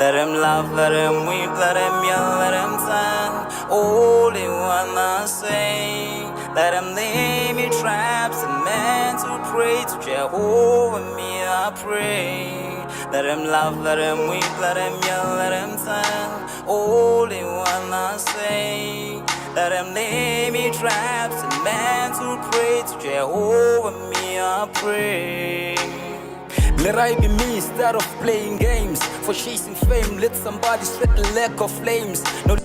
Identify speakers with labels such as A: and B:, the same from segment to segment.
A: Let him laugh, let him weep, let him yell, let him sing. All they wanna say. Let him lay me traps and men to pray to Jehovah, me I pray. Let him laugh, let him weep, let him yell, let him sing. All they wanna say. Let him lay me traps and men to pray to Jehovah, me I pray. Let I be me instead of playing games. For chasing fame, let somebody spread the lack of flames. No,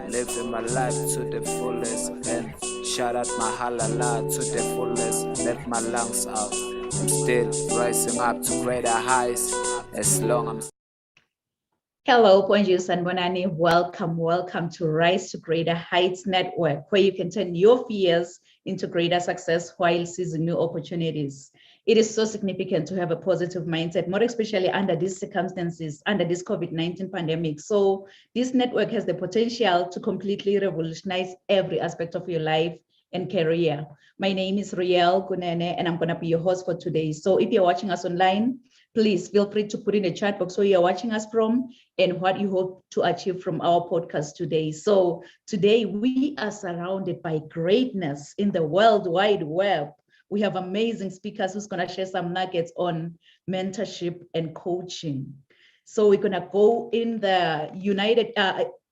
A: living my life to the fullest and shout out my halala to the fullest. Let my lungs out. I'm still rising up to greater heights as long as
B: Hello, Bonjour and Bonani. Welcome to Rise to Greater Heights Network, where you can turn your fears into greater success while seizing new opportunities. It is so significant to have a positive mindset, more especially under these circumstances, under this COVID-19 pandemic. So this network has the potential to completely revolutionize every aspect of your life and career. My name is Riel Gunene, and I'm going to be your host for today. So if you're watching us online, please feel free to put in the chat box where you're watching us from and what you hope to achieve from our podcast today. So today we are surrounded by greatness in the World Wide Web. We have amazing speakers who's going to share some nuggets on mentorship and coaching. So we're going to go in the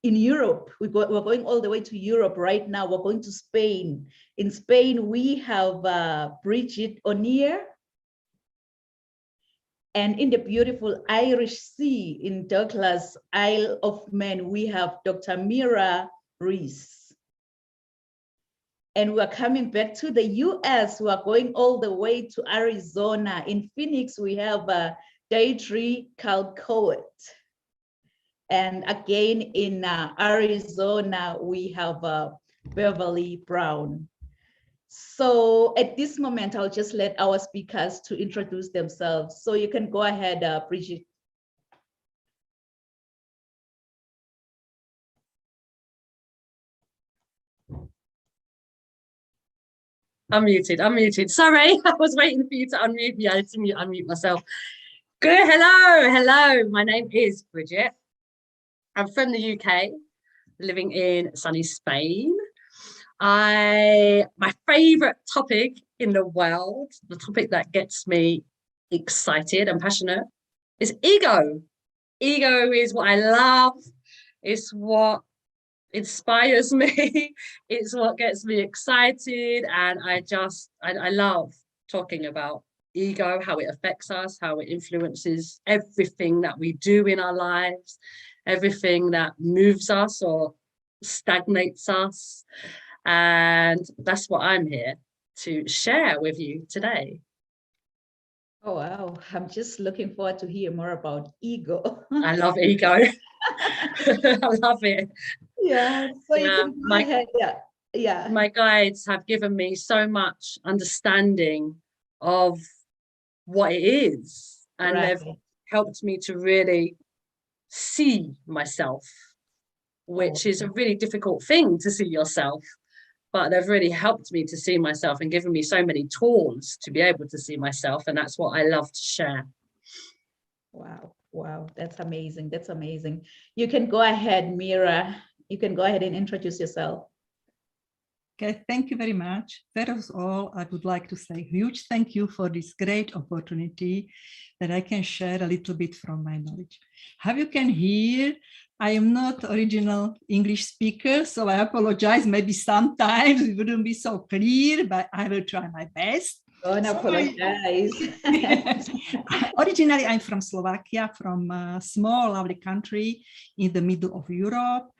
B: in Europe. We're going all the way to Europe right now. We're going to Spain. In Spain, we have Bridget O'Neill. And in the beautiful Irish Sea in Douglas, Isle of Man, we have Dr. Mira Reese. And we're coming back to the US. We're going all the way to Arizona. In Phoenix, we have Dietrich Calcoid. And again, in Arizona, we have Beverly Brown. So at this moment, I'll just let our speakers to introduce themselves. So you can go ahead, Bridget.
C: I'm muted. Sorry, I was waiting for you to unmute me. I had to unmute myself. Good, hello. My name is Bridget. I'm from the UK, living in sunny Spain. My favorite topic in the world, the topic that gets me excited and passionate, is ego. Ego is what I love. It's what inspires me. It's what gets me excited, and I love talking about ego, how it affects us, how it influences everything that we do in our lives, everything that moves us or stagnates us. And that's what I'm here to share with you today.
B: Oh, wow. I'm just looking forward to hear more about ego.
C: I love ego. I love it.
B: Yeah. So you can go ahead. Yeah.
C: My guides have given me so much understanding of what it is. And they've helped me to really see myself, which is a really difficult thing to see yourself. But they've really helped me to see myself and given me so many tools to be able to see myself. And that's what I love to share.
B: Wow. That's amazing. You can go ahead, Mira. You can go ahead and introduce yourself.
D: Okay, thank you very much. First of all, I would like to say a huge thank you for this great opportunity that I can share a little bit from my knowledge. How you can hear, I am not original English speaker, so I apologize. Maybe sometimes it wouldn't be so clear, but I will try my best.
B: Don't apologize.
D: Originally, I'm from Slovakia, from a small, lovely country in the middle of Europe.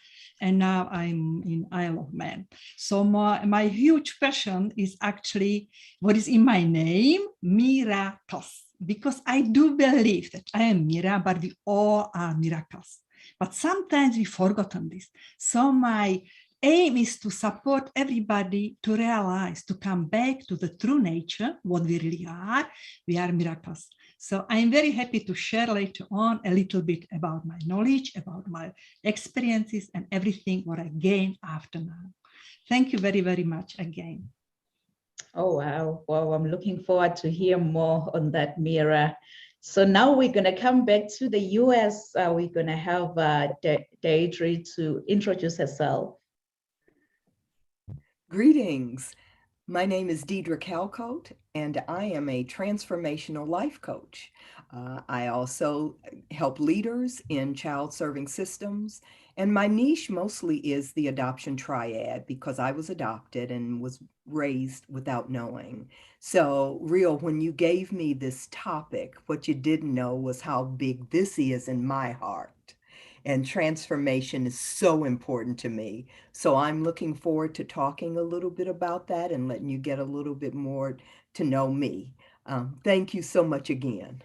D: And now I'm in Isle of Man. So my huge passion is actually what is in my name, miracles. Because I do believe that I am Mira, but we all are miracles. But sometimes we forgotten this. So my aim is to support everybody to realize, to come back to the true nature, what we really are. We are miracles. So I'm very happy to share later on a little bit about my knowledge, about my experiences and everything what I gained after now. Thank you very, very much again.
B: Oh, wow. Well, I'm looking forward to hear more on that, Mira. So now we're going to come back to the US. We're going to have Deirdre to introduce herself.
E: Greetings. My name is Dietrich Calcoid, and I am a transformational life coach. I also help leaders in child-serving systems, and my niche mostly is the adoption triad because I was adopted and was raised without knowing. So, Real, when you gave me this topic, what you didn't know was how big this is in my heart. And transformation is so important to me. So I'm looking forward to talking a little bit about that and letting you get a little bit more to know me. Thank you so much again.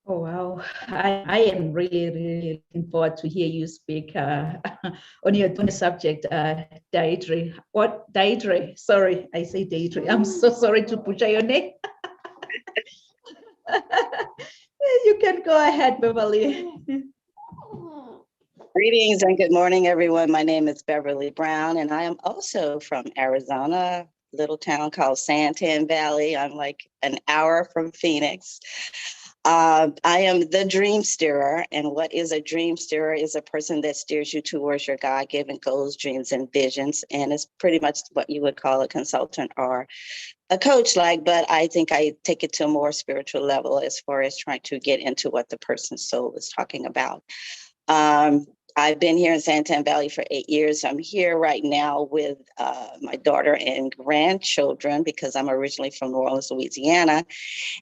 B: Oh, wow. I am really looking forward to hear you speak on the subject, Deirdre. What, Deirdre? Sorry, I say Deirdre. I'm so sorry to butcher your name. You can go ahead, Beverly.
F: Greetings and good morning, everyone. My name is Beverly Brown, and I am also from Arizona, little town called Santan Valley. I'm like an hour from Phoenix. I am the dream steerer, and what is a dream steerer is a person that steers you towards your God-given goals, dreams, and visions, and it's pretty much what you would call a consultant or a coach like, but I think I take it to a more spiritual level as far as trying to get into what the person's soul is talking about. I've been here in Santan Valley for 8 years. I'm here right now with my daughter and grandchildren because I'm originally from New Orleans, Louisiana.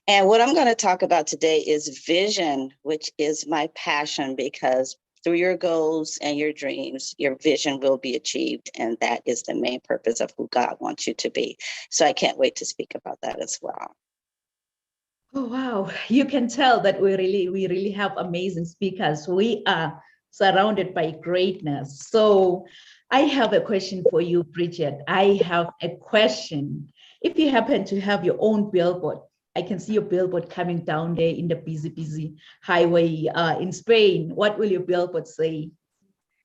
F: And what I'm going to talk about today is vision, which is my passion, because through your goals and your dreams, your vision will be achieved. And that is the main purpose of who God wants you to be. So I can't wait to speak about that as well.
B: Oh, wow. You can tell that we really have amazing speakers. We are surrounded by greatness. So I have a question for you, Bridget. I have a question. If you happen to have your own billboard, I can see your billboard coming down there in the busy highway in Spain. What will your billboard say?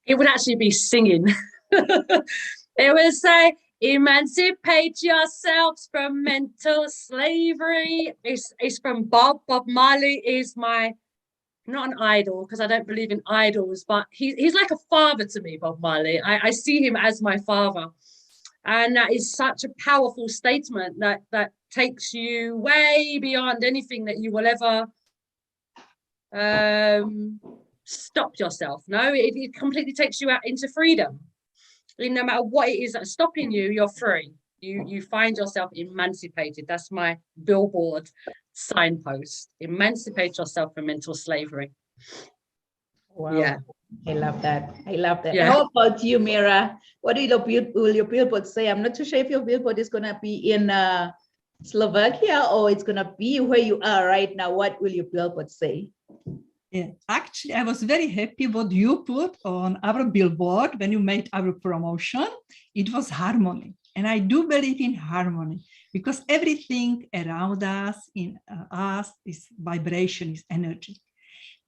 C: It would actually be singing. It would say, emancipate yourselves from mental slavery. It's from Bob. Bob Marley is my, not an idol, because I don't believe in idols, but he's like a father to me, Bob Marley. I see him as my father. And that is such a powerful statement that takes you way beyond anything that you will ever stop yourself. No, it completely takes you out into freedom. No matter what it is that's stopping you, you're free. You find yourself emancipated. That's my billboard signpost. Emancipate yourself from mental slavery.
B: Wow.
C: Yeah.
B: I love that. I love that.
C: Yeah.
B: How about you, Mira? What will your billboard say? I'm not too sure if your billboard is going to be in Slovakia or it's going to be where you are right now. What will your billboard say?
D: Yeah, actually, I was very happy what you put on our billboard when you made our promotion. It was harmony. And I do believe in harmony because everything around us, in us, is vibration, is energy.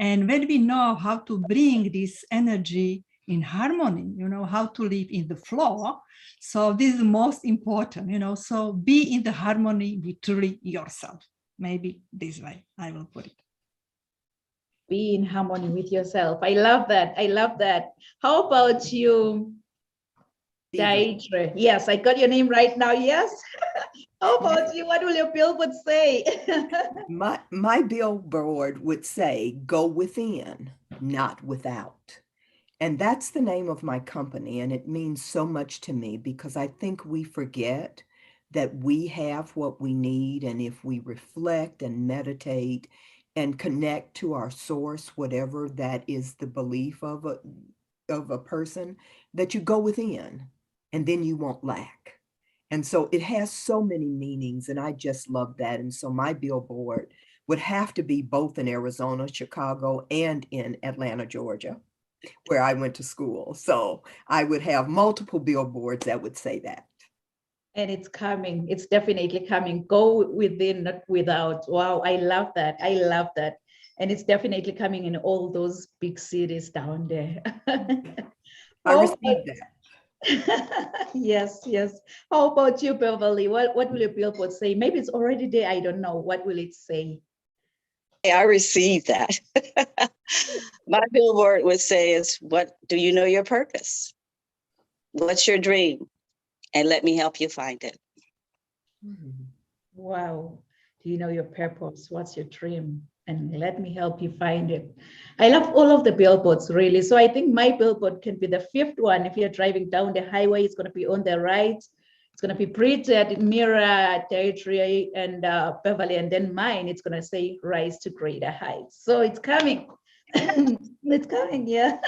D: And when we know how to bring this energy in harmony, how to live in the flow. So this is the most important, so be in the harmony with truly yourself. Maybe this way I will put it.
B: Be in harmony with yourself. I love that. I love that. How about you, Dietrich? Yes, I got your name right now. Yes. How about you? What will your billboard say?
E: My billboard would say, go within, not without. And that's the name of my company. And it means so much to me because I think we forget that we have what we need. And if we reflect and meditate and connect to our source, whatever that is the belief of a person, that you go within and then you won't lack. And so it has so many meanings, and I just love that. And so my billboard would have to be both in Arizona, Chicago, and in Atlanta, Georgia, where I went to school. So I would have multiple billboards that would say that.
B: And it's coming. It's definitely coming. Go within, not without. Wow, I love that. I love that. And it's definitely coming in all those big cities down there.
E: I received that.
B: Yes, yes. How about you, Beverly? What will your billboard say? Maybe it's already there. I don't know. What will it say?
F: I received that. My billboard would say is, what do you know your purpose? What's your dream? And let me help you find it.
B: Wow. Do you know your purpose? What's your dream? And let me help you find it. I love all of the billboards, really. So I think my billboard can be the fifth one. If you're driving down the highway, it's going to be on the right. It's going to be Bridget, Mira, Dietrich, and Beverly. And then mine, it's going to say Rise to Greater Heights. So it's coming. It's coming, yeah.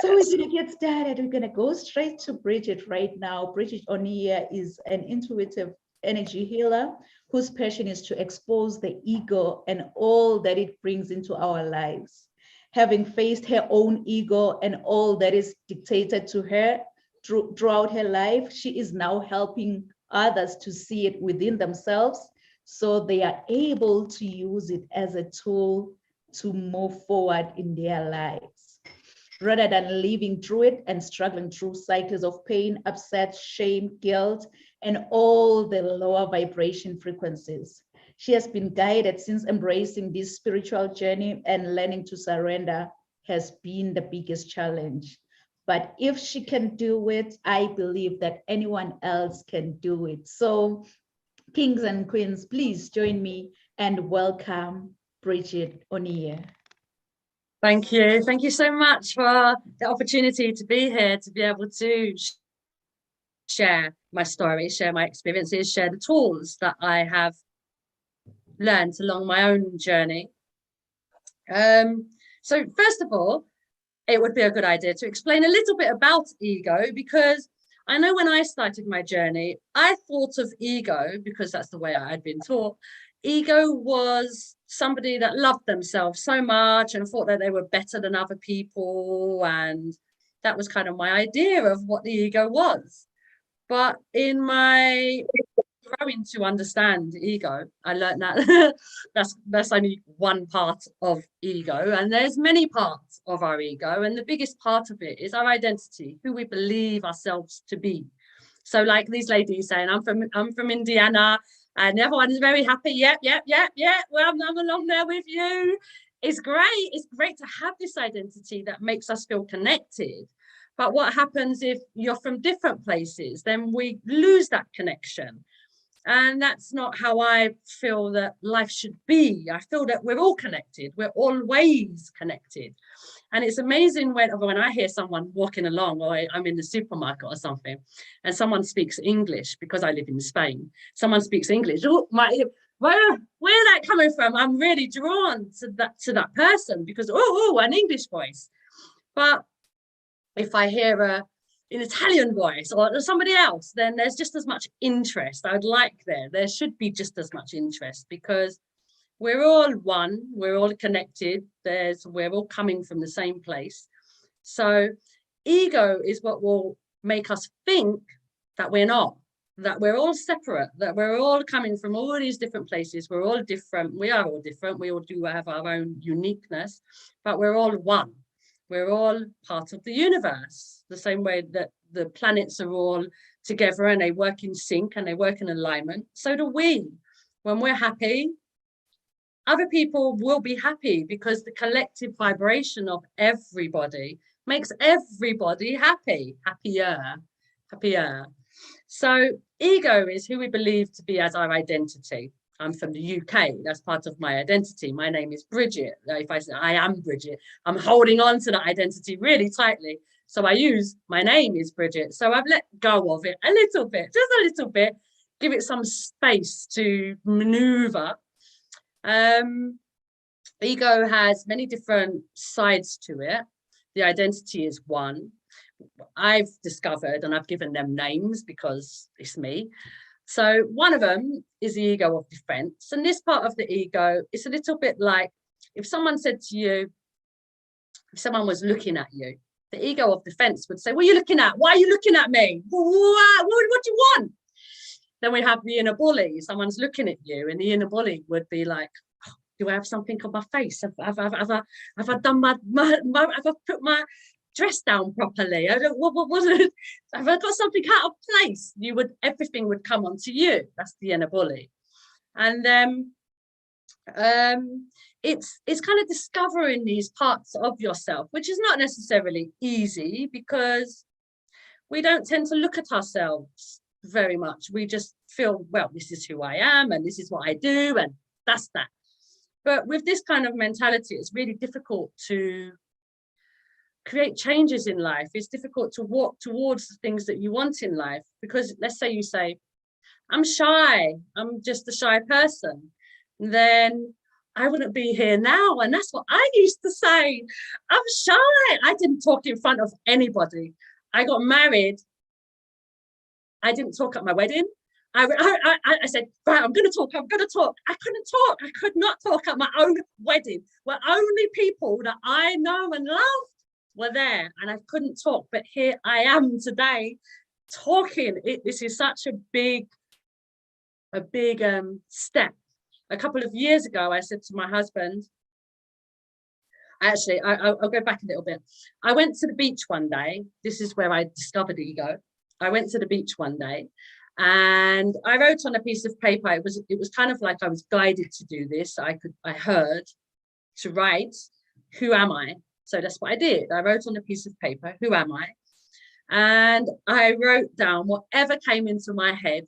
B: So we're going to get started. We're going to go straight to Bridget right now. Bridget Oniya is an intuitive energy healer whose passion is to expose the ego and all that it brings into our lives. Having faced her own ego and all that is dictated to her throughout her life, she is now helping others to see it within themselves so they are able to use it as a tool to move forward in their lives, rather than living through it and struggling through cycles of pain, upset, shame, guilt, and all the lower vibration frequencies. She has been guided since embracing this spiritual journey, and learning to surrender has been the biggest challenge. But if she can do it, I believe that anyone else can do it. So, kings and queens, please join me and welcome Bridget Oniya.
C: Thank you. Thank you so much for the opportunity to be here, to be able to share my story, share my experiences, share the tools that I have learned along my own journey. So first of all, it would be a good idea to explain a little bit about ego, because I know when I started my journey, I thought of ego, because that's the way I had been taught. Ego was somebody that loved themselves so much and thought that they were better than other people. And that was kind of my idea of what the ego was. But in my growing to understand ego, I learned that that's only one part of ego, and there's many parts of our ego, and the biggest part of it is our identity, who we believe ourselves to be. So like these ladies saying, I'm from Indiana, and everyone is very happy. Yep. Well, I'm along there with you. It's great. It's great to have this identity that makes us feel connected. But what happens if you're from different places? Then we lose that connection. And that's not how I feel that life should be. I feel that we're all connected. We're always connected. And it's amazing when I hear someone walking along, or I'm in the supermarket or something, and someone speaks English, because I live in Spain. Someone speaks English. Oh, where that coming from? I'm really drawn to that person, because an English voice. But if I hear an Italian voice or somebody else, then there's just as much interest. I would like there should be just as much interest, because we're all one, we're all connected, we're all coming from the same place. So ego is what will make us think that we're not, that we're all separate, that we're all coming from all these different places. We're all different. We are all different. We all do have our own uniqueness, but we're all one. We're all part of the universe, the same way that the planets are all together and they work in sync and they work in alignment. So do we. When we're happy, other people will be happy, because the collective vibration of everybody makes everybody happier. So ego is who we believe to be as our identity. I'm from the UK. That's part of my identity. My name is Bridget. If I say I am Bridget, I'm holding on to that identity really tightly. So I use my name is Bridget. So I've let go of it a little bit, just a little bit, give it some space to maneuver. Ego has many different sides to it. The identity is one. I've discovered, and I've given them names because it's me. So one of them is the ego of defense. And this part of the ego is a little bit like if someone said to you, if someone was looking at you, the ego of defense would say, what are you looking at? Why are you looking at me? What do you want? Then we have the inner bully. Someone's looking at you, and the inner bully would be like, oh, do I have something on my face? Have I done have I put my dress down properly? I don't, have I got something out of place? Everything would come onto you. That's the inner bully. And then it's kind of discovering these parts of yourself, which is not necessarily easy, because we don't tend to look at ourselves very much. We just feel, well, this is who I am and this is what I do, and that's that. But with this kind of mentality, it's really difficult to create changes in life. It's difficult to walk towards the things that you want in life, because let's say you say, I'm shy, I'm just a shy person, then I wouldn't be here now. And that's what I used to say. I'm shy. I didn't talk in front of anybody. I got married. I didn't talk at my wedding. I said, right, I'm going to talk. I couldn't talk. I could not talk at my own wedding, where only people that I know and love were there, and I couldn't talk. But here I am today talking. This is such a big step. A couple of years ago, I said to my husband, actually, I'll go back a little bit. I went to the beach one day. This is where I discovered ego. I went to the beach one day and I wrote on a piece of paper. It was kind of like I was guided to do this. I heard to write, who am I? So that's what I did. I wrote on a piece of paper, who am I? And I wrote down whatever came into my head.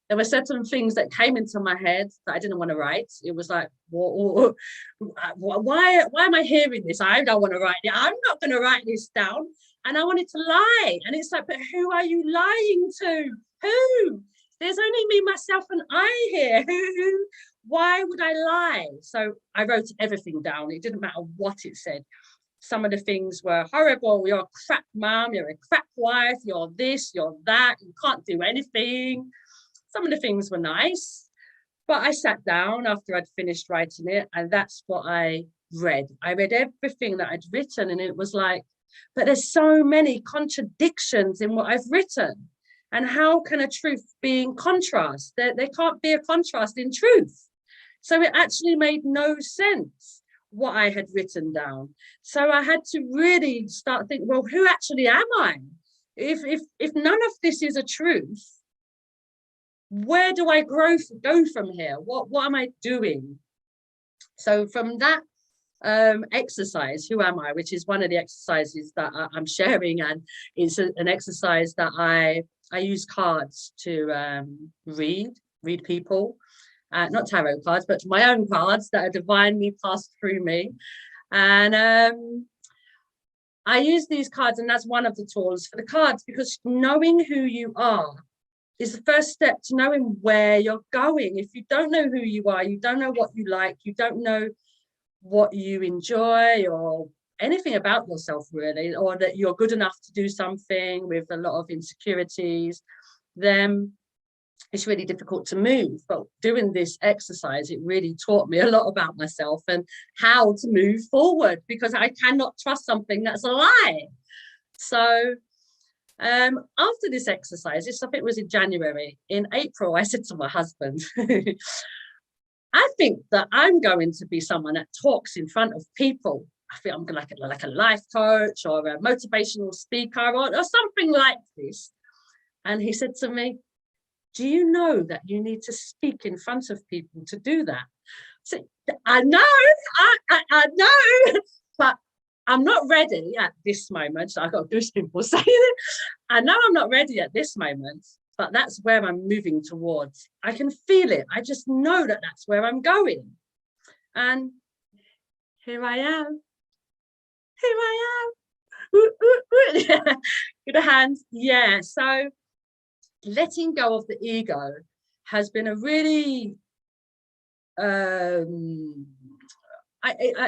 C: There were certain things that came into my head that I didn't want to write. It was like, why am I hearing this? I don't want to write it. I'm not going to write this down. And I wanted to lie. And it's like, but who are you lying to? Who? There's only me, myself, and I here. Who? Why would I lie? So I wrote everything down. It didn't matter what it said. Some of the things were horrible. You're a crap mom. You're a crap wife. You're this, you're that. You can't do anything. Some of the things were nice, but I sat down after I'd finished writing it, and that's what I read. I read everything that I'd written, and it was like, but there's so many contradictions in what I've written. And how can a truth be in contrast? There can't be a contrast in truth. So it actually made no sense what I had written down. So I had to really start thinking, well, who actually am I? If none of this is a truth, where do I go from here? What am I doing? So from that exercise, who am I, which is one of the exercises that I'm sharing, and it's an exercise that I use cards to read people, not tarot cards, but my own cards that are divinely passed through me. And I use these cards, and that's one of the tools for the cards, because knowing who you are is the first step to knowing where you're going. If you don't know who you are, you don't know what you like, you don't know what you enjoy or anything about yourself really, or that you're good enough to do something with a lot of insecurities, then it's really difficult to move. But doing this exercise, it really taught me a lot about myself and how to move forward, because I cannot trust something that's a lie. So after this exercise, I think it was in January, in April, I said to my husband, I think that I'm going to be someone that talks in front of people. I think I'm like a life coach or a motivational speaker or something like this. And he said to me, do you know that you need to speak in front of people to do that? So I know, I know, but I'm not ready at this moment. So I got goosebumps saying it. I know I'm not ready at this moment, but that's where I'm moving towards. I can feel it. I just know that that's where I'm going. And here I am. Here I am. Ooh, ooh, ooh. With the hands. Yeah. So letting go of the ego has been a really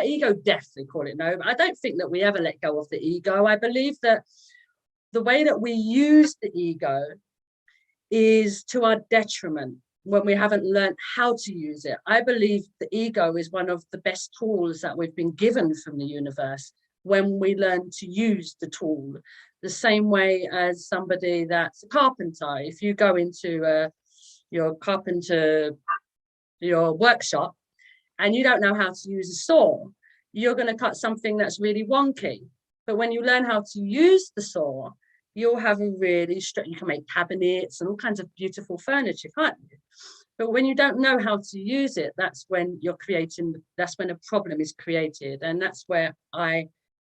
C: ego death, they call it. No, but I don't think that we ever let go of the ego. I believe that the way that we use the ego is to our detriment when we haven't learned how to use it. I believe the ego is one of the best tools that we've been given from the universe when we learn to use the tool. The same way as somebody that's a carpenter. If you go into your workshop and you don't know how to use a saw, you're going to cut something that's really wonky. But when you learn how to use the saw, you'll have a really you can make cabinets and all kinds of beautiful furniture, can't you? But when you don't know how to use it, that's when you're creating, that's when a problem is created. And that's where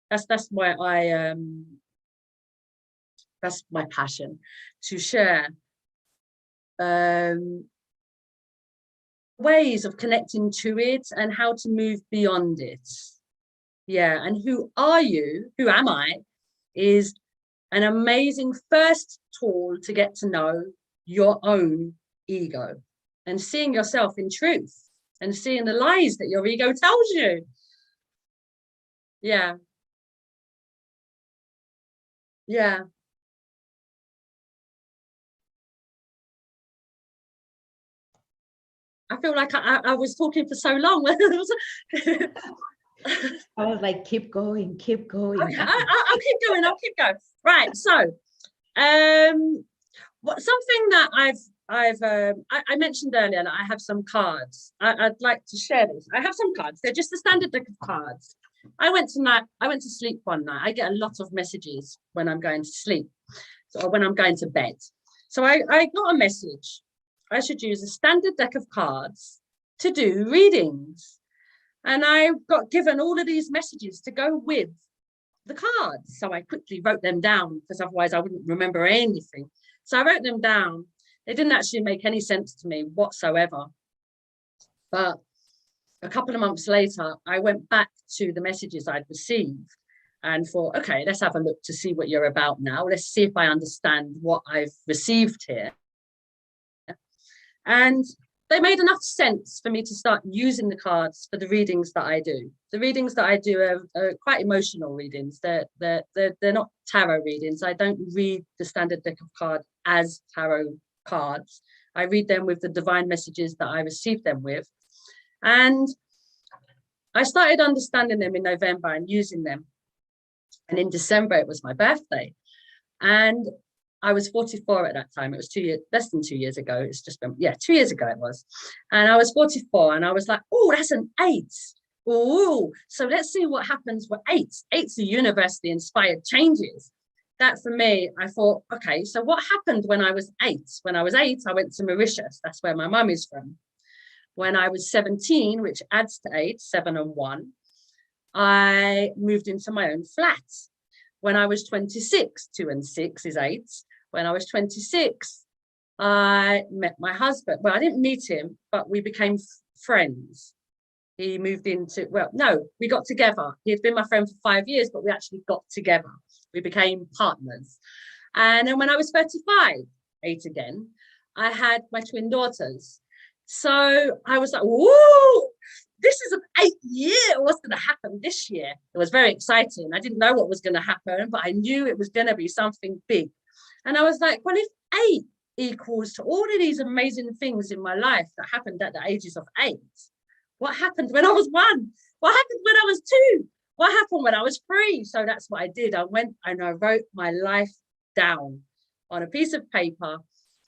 C: that's my passion, to share ways of connecting to it and how to move beyond it. Yeah, and who are you? Who am I? Is an amazing first tool to get to know your own ego and seeing yourself in truth and seeing the lies that your ego tells you. Yeah. Yeah. I feel like I was talking for so long.
B: I was like, keep going, keep going.
C: Okay, I'll keep going. Right. So, something that I mentioned earlier that I have some cards. I'd like to share this. I have some cards. They're just a standard deck of cards. I went to sleep one night. I get a lot of messages when I'm going to sleep, or when I'm going to bed. So I got a message. I should use a standard deck of cards to do readings. And I got given all of these messages to go with the cards. So I quickly wrote them down, because otherwise I wouldn't remember anything. So I wrote them down. They didn't actually make any sense to me whatsoever. But a couple of months later, I went back to the messages I'd received and thought, okay, let's have a look to see what you're about now. Let's see if I understand what I've received here. And they made enough sense for me to start using the cards for the readings that I do. The readings that I do are quite emotional readings. They're not tarot readings. I don't read the standard deck of cards as tarot cards. I read them with the divine messages that I received them with. And I started understanding them in November and using them. And in December, it was my birthday. And I was 44 at that time. It was less than 2 years ago. It's just been, 2 years ago it was. And I was 44 and I was like, oh, that's an 8. Oh, so let's see what happens with 8. 8's a universally inspired changes. That for me, I thought, okay, so what happened when I was 8? When I was 8, I went to Mauritius. That's where my mum is from. When I was 17, which adds to 8, 7 and 1, I moved into my own flat. When I was 26, 2 and 6 is 8. When I was 26, I met my husband. Well, I didn't meet him, but we became friends. He moved into, we got together. He had been my friend for 5 years, but we actually got together. We became partners. And then when I was 35, 8 again, I had my twin daughters. So I was like, whoa, this is an 8 year. What's going to happen this year? It was very exciting. I didn't know what was going to happen, but I knew it was going to be something big. And I was like, well, if 8 equals to all of these amazing things in my life that happened at the ages of 8, what happened when I was 1? What happened when I was 2? What happened when I was 3? So that's what I did. I went and I wrote my life down on a piece of paper.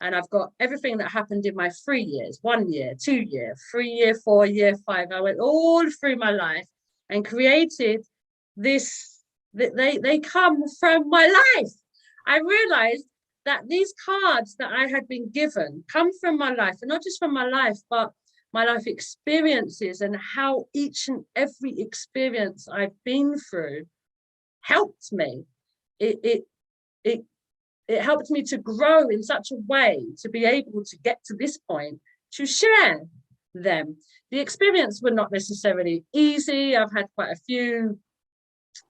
C: And I've got everything that happened in my 3 years, 1 year, 2 year, 3 year, 4 year, 5. I went all through my life and created this. They come from my life. I realized that these cards that I had been given come from my life, and not just from my life, but my life experiences, and how each and every experience I've been through helped me. It helped me to grow in such a way to be able to get to this point, to share them. The experience were not necessarily easy. I've had quite a few.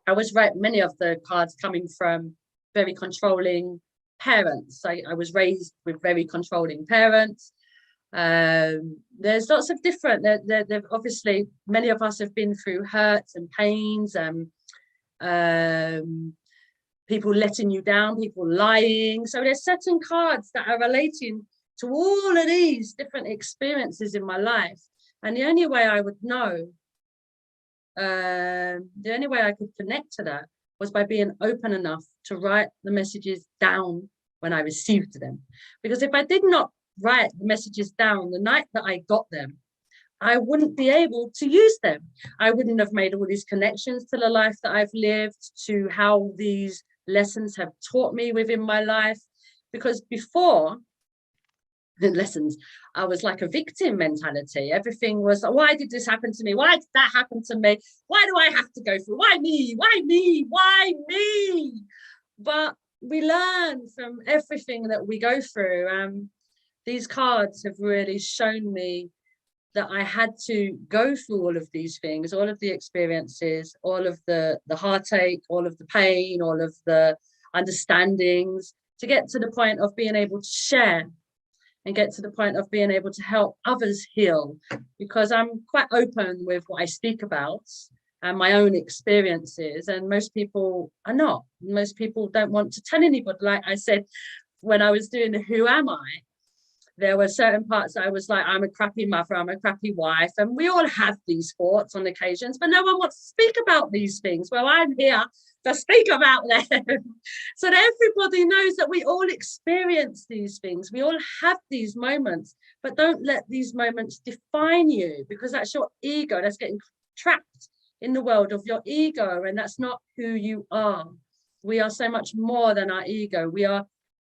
C: I was right, many of the cards coming from very controlling parents. I was raised with very controlling parents. There's lots of different, obviously many of us have been through hurts and pains and people letting you down, people lying. So there's certain cards that are relating to all of these different experiences in my life. And the only way I would know, the only way I could connect to that was by being open enough to write the messages down when I received them. Because if I did not write the messages down the night that I got them, I wouldn't be able to use them. I wouldn't have made all these connections to the life that I've lived, to how these lessons have taught me within my life. Because before the lessons, I was like a victim mentality. Everything was, why did this happen to me? Why did that happen to me? Why do I have to go through? Why me? Why me? Why me? But we learn from everything that we go through. These cards have really shown me that I had to go through all of these things, all of the experiences, all of the heartache, all of the pain, all of the understandings, to get to the point of being able to share and get to the point of being able to help others heal, because I'm quite open with what I speak about and my own experiences, and most people are not. Most people don't want to tell anybody. Like I said, when I was doing the Who Am I, there were certain parts I was like, I'm a crappy mother, I'm a crappy wife, and we all have these thoughts on occasions, but no one wants to speak about these things. Well, I'm here to speak about them so that everybody knows that we all experience these things. We all have these moments, but don't let these moments define you, because that's your ego. That's getting trapped in the world of your ego, and that's not who you are. We are so much more than our ego. We are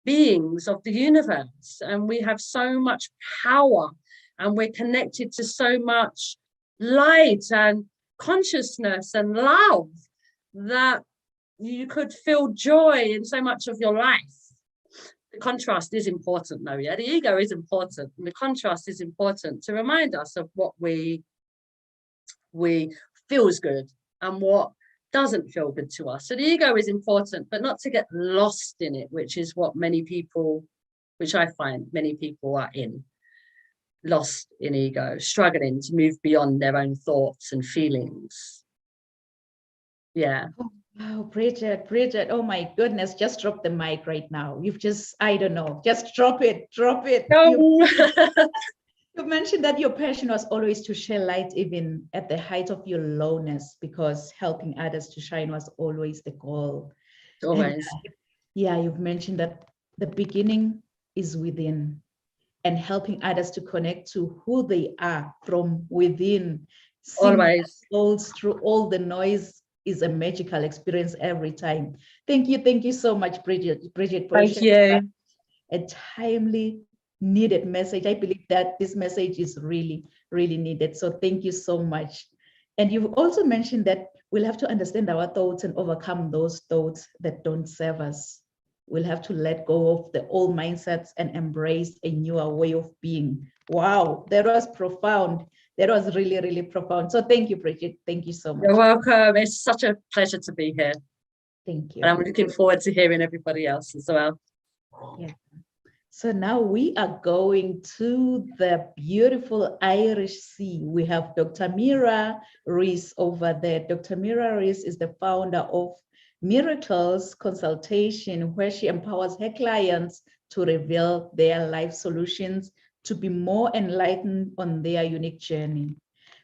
C: beings of the universe, and we have so much power, and we're connected to so much light and consciousness and love that you could feel joy in so much of your life. The contrast is important though, yeah, the ego is important, and the contrast is important to remind us of what we feels good and what doesn't feel good to us. So the ego is important, but not to get lost in it, which is what many people, which I find many people are in, lost in ego, struggling to move beyond their own thoughts and feelings. Yeah.
B: Oh, wow, Bridget, oh my goodness, just drop the mic right now. You've just, I don't know, just drop it.
C: No.
B: You mentioned that your passion was always to share light, even at the height of your lowness, because helping others to shine was always the goal.
C: Always.
B: And, yeah, you've mentioned that the beginning is within, and helping others to connect to who they are from within.
C: Always.
B: Souls through all the noise is a magical experience every time. Thank you so much, Bridget, for
C: Thank you.
B: a timely, needed message. I believe that this message is really, really needed. So thank you so much. And you've also mentioned that we'll have to understand our thoughts and overcome those thoughts that don't serve us. We'll have to let go of the old mindsets and embrace a newer way of being. Wow, that was profound. That was really, really profound. So thank you, Bridget. Thank you so much.
C: You're welcome. It's such a pleasure to be here.
B: Thank you.
C: And I'm looking forward to hearing everybody else as well.
B: Yeah. So now we are going to the beautiful Irish Sea. We have Dr. Mira Rees over there. Dr. Mira Rees is the founder of Miracles Consultation, where she empowers her clients to reveal their life solutions to be more enlightened on their unique journey.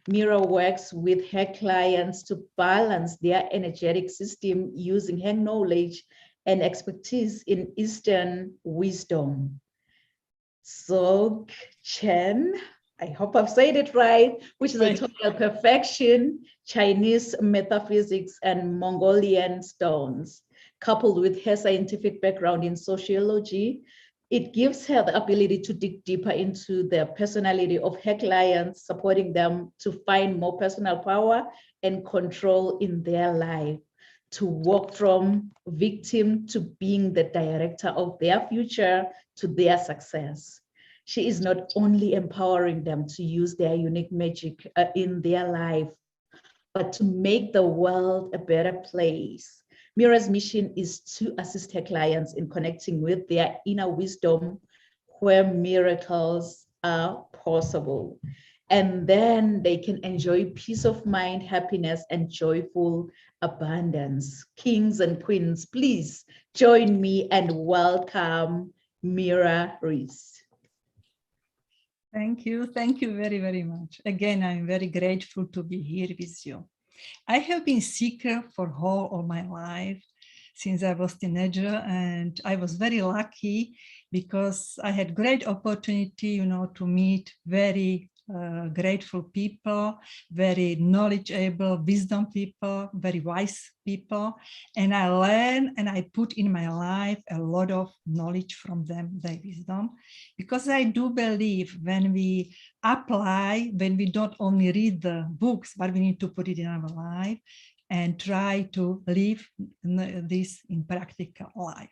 B: Mira works with her clients to balance their energetic system using her knowledge and expertise in Eastern wisdom. Dzogchen, Chen, I hope I've said it right, which is a total perfection, Chinese metaphysics and Mongolian stones. Coupled with her scientific background in sociology, it gives her the ability to dig deeper into the personality of her clients, supporting them to find more personal power and control in their life, to walk from victim to being the director of their future, to their success. She is not only empowering them to use their unique magic in their life, but to make the world a better place. Mira's mission is to assist her clients in connecting with their inner wisdom, where miracles are possible. And then they can enjoy peace of mind, happiness, and joyful abundance. Kings and queens, please join me and welcome Mira Rees.
D: Thank you very, very much. Again, I'm very grateful to be here with you. I have been seeker for all my life since I was a teenager, and I was very lucky because I had great opportunity, to meet very grateful people, very knowledgeable, wisdom people, very wise people. And I learn and I put in my life a lot of knowledge from them, their wisdom, because I do believe when we apply, when we don't only read the books, but we need to put it in our life and try to live this in practical life.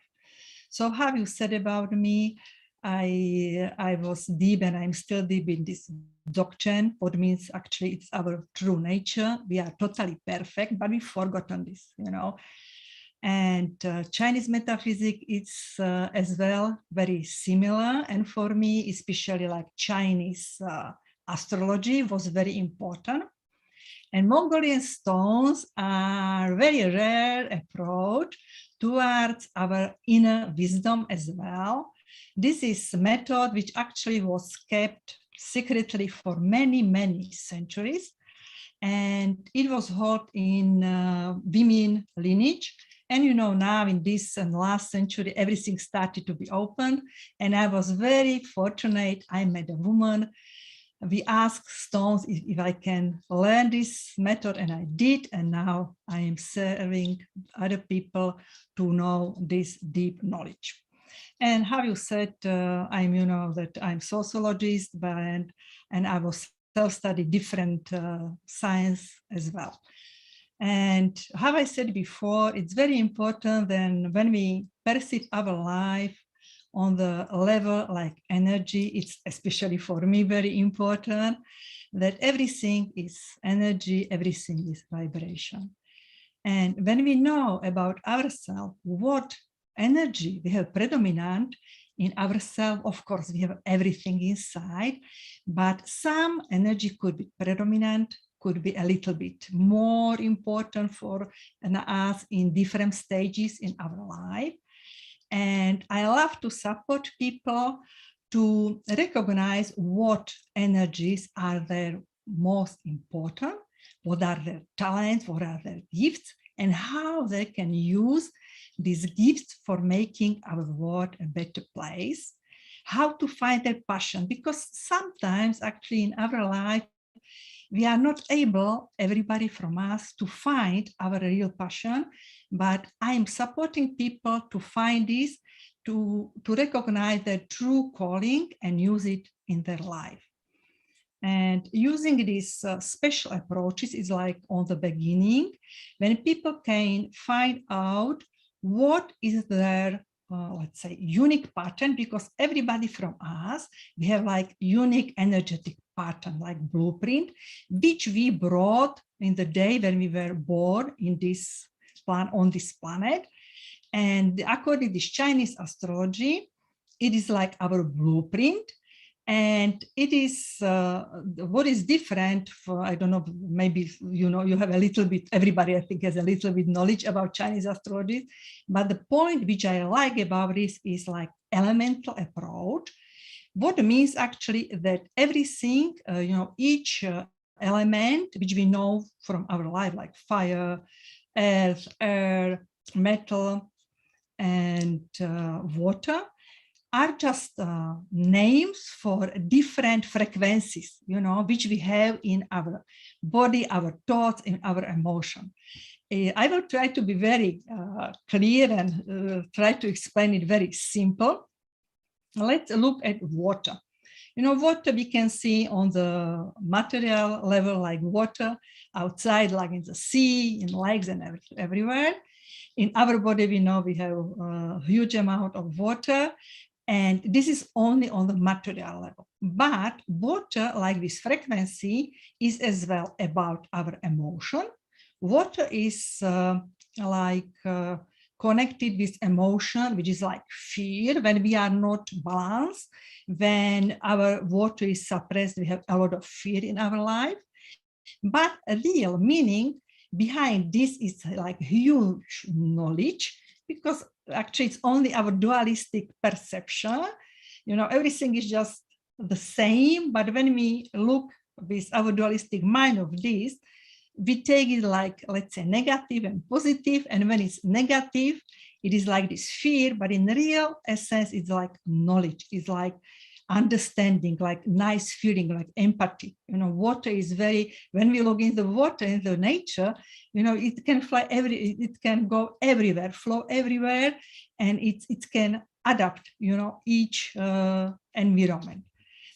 D: So how you said about me, I was deep and I'm still deep in this doctrine, what means actually it's our true nature. We are totally perfect, but we've forgotten this, you know. And Chinese metaphysics is as well very similar. And for me, especially like Chinese astrology was very important. And Mongolian stones are very rare approach towards our inner wisdom as well. This is a method which actually was kept secretly for many, many centuries. And it was held in women lineage. And you know, now in this and last century, everything started to be open. And I was very fortunate. I met a woman. We asked stones if I can learn this method, and I did. And now I am serving other people to know this deep knowledge. And how you said, I'm, you know, that I'm sociologist, and I was self-study different science as well. And how I said before, it's very important then when we perceive our life on the level like energy, it's especially for me very important that everything is energy, everything is vibration. And when we know about ourselves, what energy we have predominant in ourselves, of course, we have everything inside, but some energy could be predominant, could be a little bit more important for us in different stages in our life. And I love to support people to recognize what energies are their most important, what are their talents, what are their gifts, and how they can use these gifts for making our world a better place, how to find their passion, because sometimes actually in our life, we are not able, everybody from us, to find our real passion, but I'm supporting people to find this, to recognize their true calling and use it in their life. And using these special approaches is like on the beginning, when people can find out what is their let's say unique pattern, because everybody from us, we have like unique energetic pattern, like blueprint, which we brought in the day when we were born in this on this planet. And according to this Chinese astrology, it is like our blueprint. And it is what is different for, I don't know, maybe, you know, you have a little bit, everybody I think has a little bit knowledge about Chinese astrology, but the point which I like about this is like elemental approach. What means actually that everything, you know, each element which we know from our life, like fire, earth, air, metal, and water, are just names for different frequencies, you know, which we have in our body, our thoughts, and our emotion. I will try to be very clear and try to explain it very simple. Let's look at water. You know, water we can see on the material level, like water outside, like in the sea, in lakes and everywhere. In our body, we know we have a huge amount of water. And this is only on the material level. But water, like this frequency, is as well about our emotion. Water is connected with emotion, which is like fear. When we are not balanced, when our water is suppressed, we have a lot of fear in our life. But a real meaning behind this is like huge knowledge, because actually it's only our dualistic perception. You know, everything is just the same, but when we look with our dualistic mind of this, we take it like, let's say, negative and positive, and when it's negative, it is like this fear, but in real essence, it's like knowledge. It's like understanding, like nice feeling, like empathy. Water is very, when we look in the water, in the nature, it can fly it can go everywhere, flow everywhere, and it can adapt, each environment.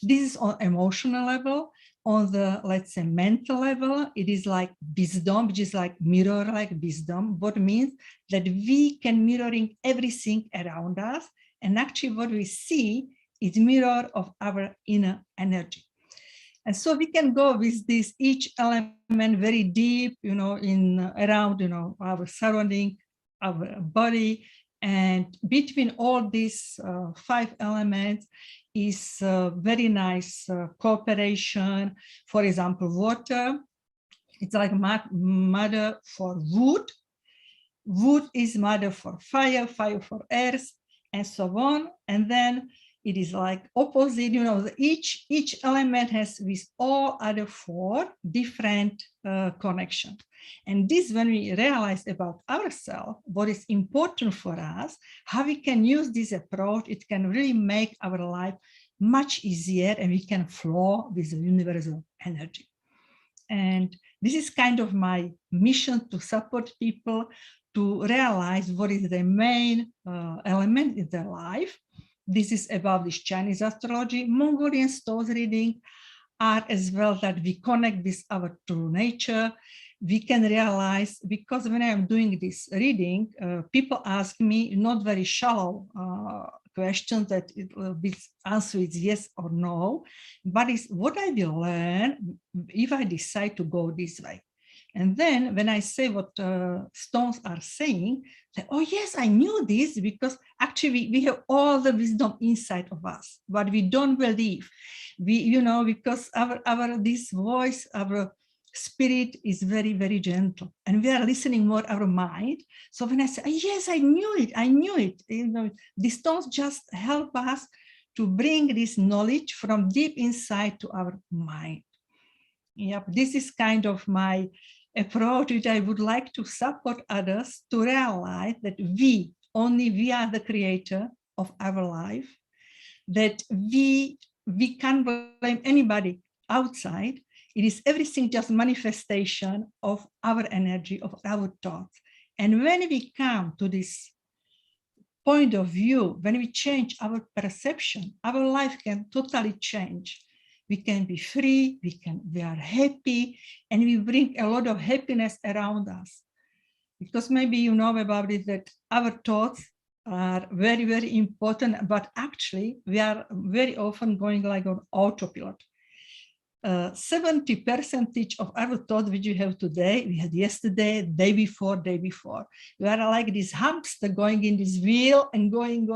D: This is on emotional level. On the, let's say, mental level, it is like wisdom, which is like mirror, like wisdom. What means that we can mirroring everything around us, and actually what we see is mirror of our inner energy. And so we can go with this each element very deep, in around, our surrounding, our body, and between all these 5 elements is very nice cooperation. For example, water, it's like mother for wood. Wood is mother for fire, fire for earth, and so on. And then it is like opposite, each element has with all other 4 different connections. And this, when we realize about ourselves, what is important for us, how we can use this approach, it can really make our life much easier, and we can flow with the universal energy. And this is kind of my mission, to support people to realize what is the main element in their life. This is about this Chinese astrology. Mongolian stars reading are as well that we connect with our true nature. We can realize, because when I'm doing this reading, people ask me not very shallow questions that answer is yes or no, but it's what I will learn if I decide to go this way. And then when I say what stones are saying, say, oh yes, I knew this, because actually we have all the wisdom inside of us, but we don't believe. We, because this voice, our spirit is very, very gentle, and we are listening more our mind. So when I say, oh, yes, I knew it, the stones just help us to bring this knowledge from deep inside to our mind. Yep, this is kind of my approach, which I would like to support others to realize that only we are the creator of our life, that we can't blame anybody outside. It is everything just manifestation of our energy, of our thoughts. And when we come to this point of view, when we change our perception, our life can totally change. We can be free, we are happy, and we bring a lot of happiness around us. Because maybe you know about it, that our thoughts are very, very important, but actually we are very often going like on autopilot. 70% of our thoughts which we have today, we had yesterday, day before. We are like this hamster going in this wheel and going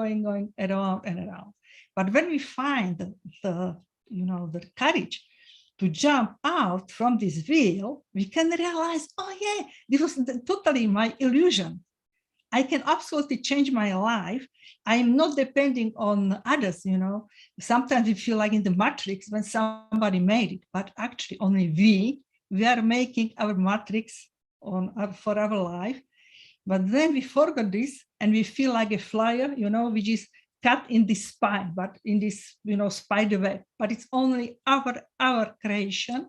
D: around and around. But when we find the courage to jump out from this wheel, we can realize, oh yeah, this was totally my illusion. I can absolutely change my life. I'm not depending on others, Sometimes we feel like in the matrix when somebody made it, but actually only we are making our matrix for our life. But then we forget this and we feel like a flyer, which is cut in the spine, but in this, spider web, but it's only our creation.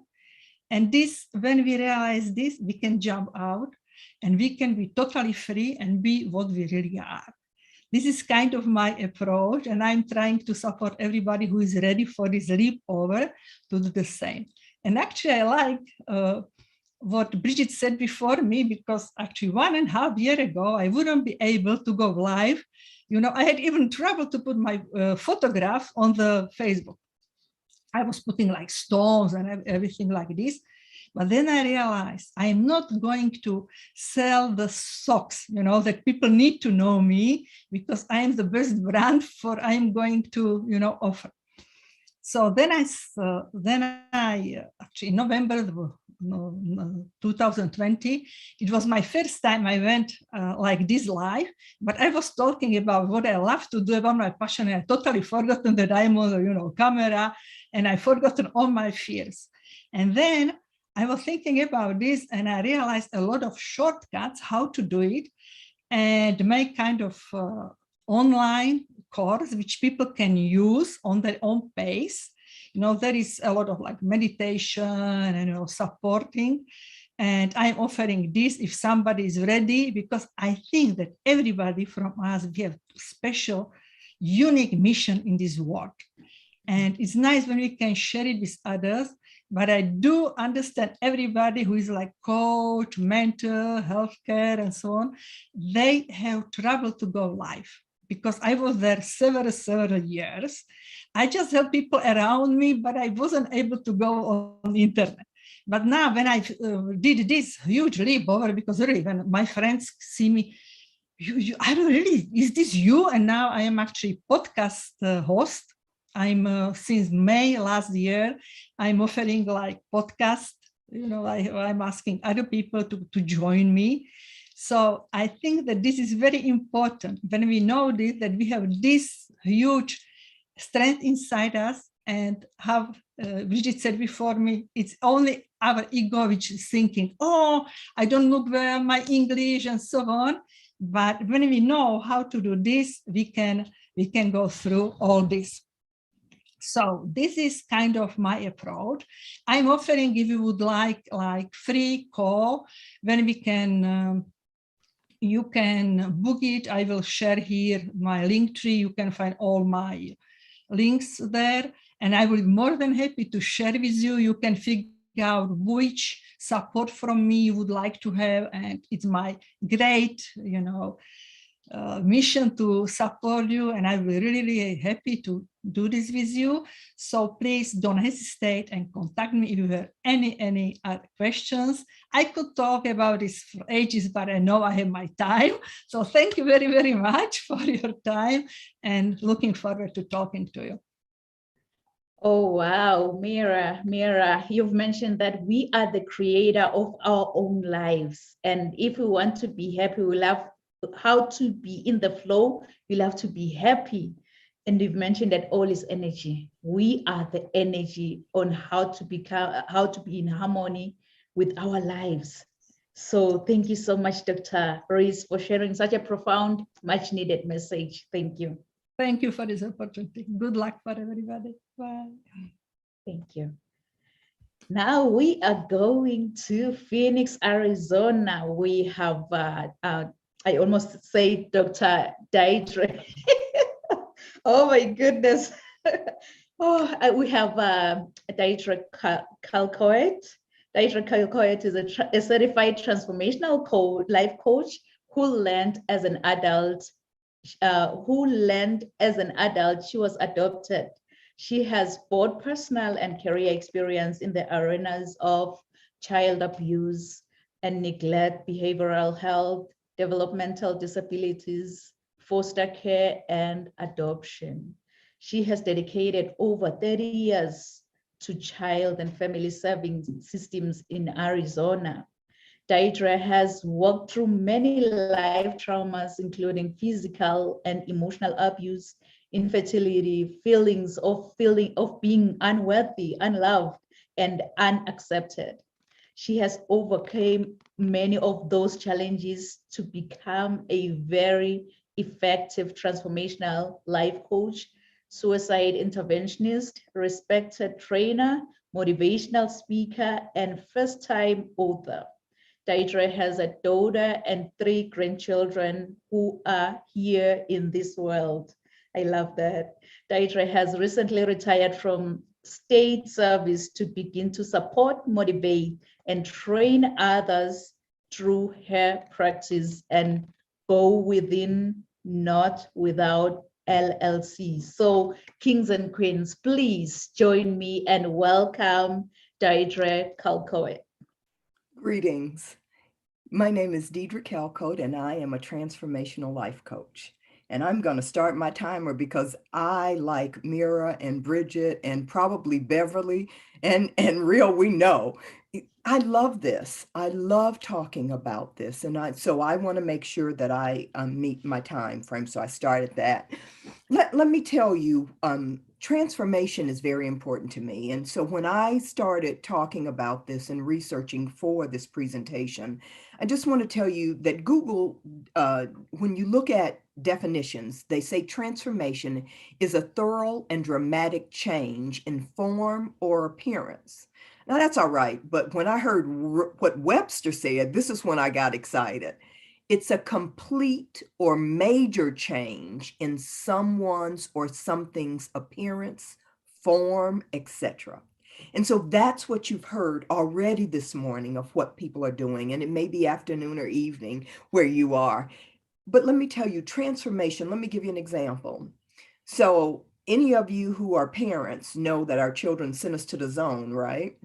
D: And this, when we realize this, we can jump out and we can be totally free and be what we really are. This is kind of my approach, and I'm trying to support everybody who is ready for this leap over to do the same. And actually, I like what Bridget said before me, because actually 1.5 years ago, I wouldn't be able to go live. I had even trouble to put my photograph on the Facebook. I was putting like stones and everything like this. But then I realized I'm not going to sell the socks, that people need to know me, because I am the best brand for I'm going to, offer. So then I actually in November 2020, it was my first time I went like this live, but I was talking about what I love to do, about my passion, and I totally forgotten that I'm on the, camera, and I forgotten all my fears. And then I was thinking about this, and I realized a lot of shortcuts, how to do it, and make kind of online course which people can use on their own pace. There is a lot of like meditation and supporting. And I'm offering this if somebody is ready, because I think that everybody from us, we have special, unique mission in this world. And it's nice when we can share it with others. But I do understand everybody who is like coach, mentor, healthcare, and so on, they have trouble to go live, because I was there several years. I just help people around me, but I wasn't able to go on the internet. But now when I did this huge leap over, because really when my friends see me, I don't really, is this you? And now I am actually podcast host. I'm since May last year, I'm offering like podcast, I'm asking other people to join me. So I think that this is very important when we know this, that we have this huge strength inside us, and have, Bridget said before me, it's only our ego which is thinking, oh, I don't look well, my English and so on. But when we know how to do this, we can go through all this. So this is kind of my approach. I'm offering, if you would like free call, when we can, you can book it. I will share here my link tree. You can find all my links there. And I will be more than happy to share with you. You can figure out which support from me you would like to have. And it's my great, mission to support you, and I will really happy to do this with you. So please don't hesitate and contact me if you have any other questions. I could talk about this for ages, but I know I have my time. So thank you very much for your time, and looking forward to talking to you.
B: Oh, wow, Mira, you've mentioned that we are the creator of our own lives. And if we want to be happy, we'll have how to be in the flow, you'll have to be happy. And you've mentioned that all is energy. We are the energy on how to be in harmony with our lives. So thank you so much, Dr. Reese, for sharing such a profound, much needed message. Thank you.
D: Thank you for this opportunity. Good luck for everybody. Bye.
B: Thank you. Now we are going to Phoenix, Arizona. We have I almost say Dr. Dietrich. Oh my goodness. We have Dietrich Calcoid. Dietrich Calcoid is a certified transformational life coach who learned as an adult. She was adopted. She has both personal and career experience in the arenas of child abuse and neglect, behavioral health, developmental disabilities, foster care, and adoption. She has dedicated over 30 years to child and family serving systems in Arizona. Dietrich has walked through many life traumas, including physical and emotional abuse, infertility, feelings of being unworthy, unloved, and unaccepted. She has overcome many of those challenges to become a very effective transformational life coach, suicide interventionist, respected trainer, motivational speaker, and first-time author. Dietrich has a daughter and 3 grandchildren who are here in this world. I love that. Dietrich has recently retired from state service to begin to support, motivate, and train others through her practice and Go Within, Not Without LLC. So kings and queens, please join me and welcome Dietrich Calcoid.
E: Greetings. My name is Dietrich Calcoid, and I am a transformational life coach. And I'm going to start my timer because I, like Mira and Bridget and probably Beverly and Real, we know, I love this. I love talking about this. And so I want to make sure that I meet my time frame. So I started that. Let me tell you transformation is very important to me. And so when I started talking about this and researching for this presentation, I just want to tell you that Google, when you look at definitions, they say transformation is a thorough and dramatic change in form or appearance. Now that's all right, but when I heard what Webster said, this is when I got excited. It's a complete or major change in someone's or something's appearance, form, etc. And so that's what you've heard already this morning of what people are doing. And it may be afternoon or evening where you are. But let me tell you, transformation, let me give you an example. So any of you who are parents know that our children send us to the zone, right?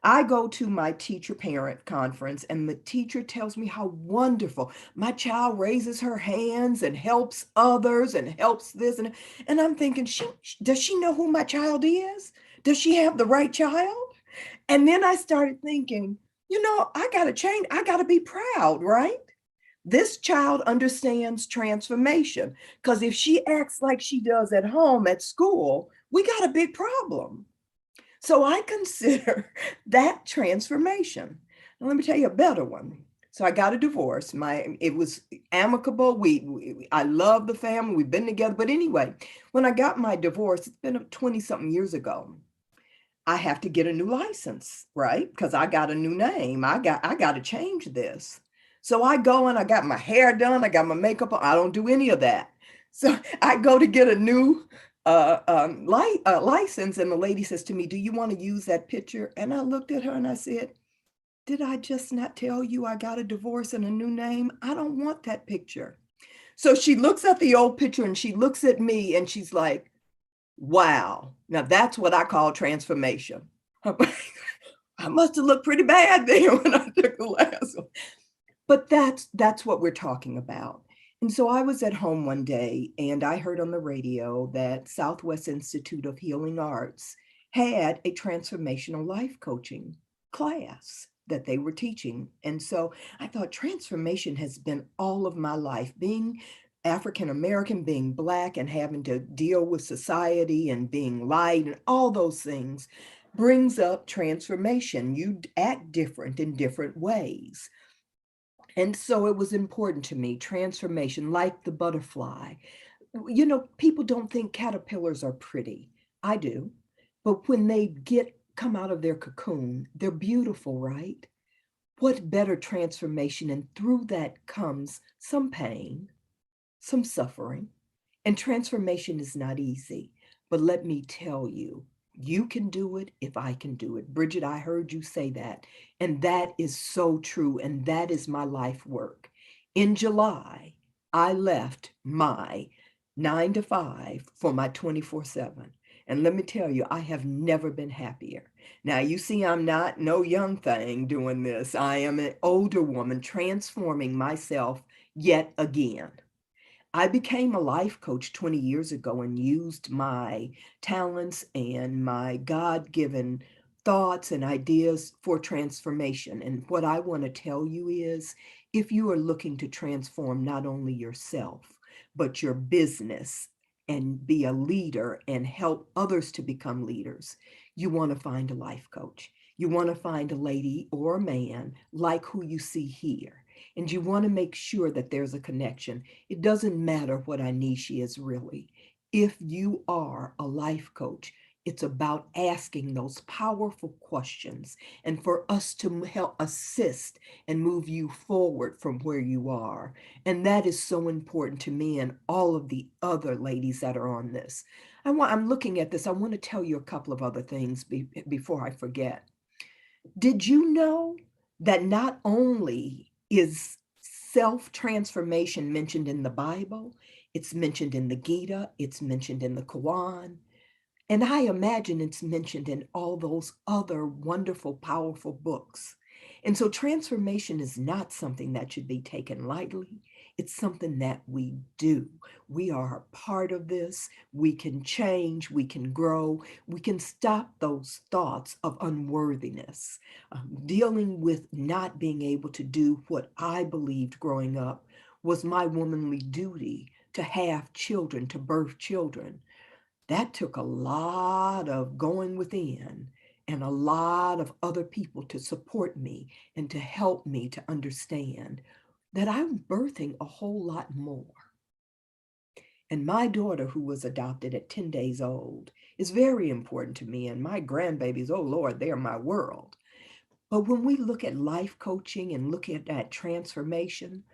E: I go to my teacher parent conference and the teacher tells me how wonderful my child raises her hands and helps others and helps this. And I'm thinking, does she know who my child is? Does she have the right child? And then I started thinking, I got to change. I got to be proud, right? This child understands transformation, because if she acts like she does at home, at school, we got a big problem. So I consider that transformation. And let me tell you a better one. So I got a divorce. It was amicable. I love the family. We've been together. But anyway, when I got my divorce, it's been 20-something years ago. I have to get a new license, right? Because I got a new name. I got to change this. So I go and I got my hair done. I got my makeup on. I don't do any of that. So I go to get a new license, and the lady says to me, "Do you want to use that picture?" And I looked at her and I said, "Did I just not tell you I got a divorce and a new name? I don't want that picture." So she looks at the old picture and she looks at me and she's like, "Wow, now that's what I call transformation." I must have looked pretty bad then when I took the last one. But that's what we're talking about. And so I was at home one day and I heard on the radio that Southwest Institute of Healing Arts had a transformational life coaching class that they were teaching. And so I thought transformation has been all of my life, being African-American, being Black, and having to deal with society and being light and all those things brings up transformation. You act different in different ways. And so it was important to me, transformation, like the butterfly. People don't think caterpillars are pretty. I do. But when they come out of their cocoon, they're beautiful, right? What better transformation? And through that comes some pain, some suffering. And transformation is not easy. But let me tell you, you can do it if I can do it. Bridget, I heard you say that. And that is so true. And that is my life work. In July, I left my 9 to 5 for my 24/7. And let me tell you, I have never been happier. Now, you see, I'm not no young thing doing this. I am an older woman transforming myself yet again. I became a life coach 20 years ago and used my talents and my God-given thoughts and ideas for transformation. And what I want to tell you is, if you are looking to transform not only yourself, but your business and be a leader and help others to become leaders, you want to find a life coach. You want to find a lady or a man like who you see here. And you want to make sure that there's a connection. It doesn't matter what our niche is really. If you are a life coach, it's about asking those powerful questions and for us to help assist and move you forward from where you are. And that is so important to me and all of the other ladies that are on this. I'm looking at this. I want to tell you a couple of other things before I forget. Did you know that not only is self-transformation mentioned in the Bible, it's mentioned in the Gita, it's mentioned in the Quran, and I imagine it's mentioned in all those other wonderful, powerful books. And so transformation is not something that should be taken lightly. It's something that we do. We are a part of this. We can change, we can grow, we can stop those thoughts of unworthiness, dealing with not being able to do what I believed growing up was my womanly duty, to have children, to birth children. That took a lot of going within and a lot of other people to support me and to help me to understand that I'm birthing a whole lot more. And my daughter, who was adopted at 10 days old, is very important to me. And my grandbabies, oh Lord, they are my world. But when we look at life coaching and look at that transformation,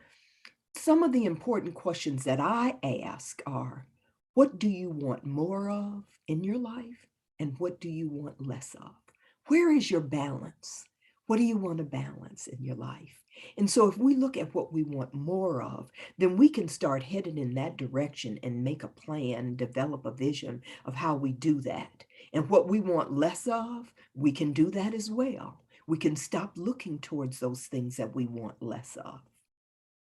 E: some of the important questions that I ask are, what do you want more of in your life? And what do you want less of? Where is your balance? What do you want to balance in your life? And so if we look at what we want more of, then we can start heading in that direction and make a plan, develop a vision of how we do that. And what we want less of, we can do that as well. We can stop looking towards those things that we want less of,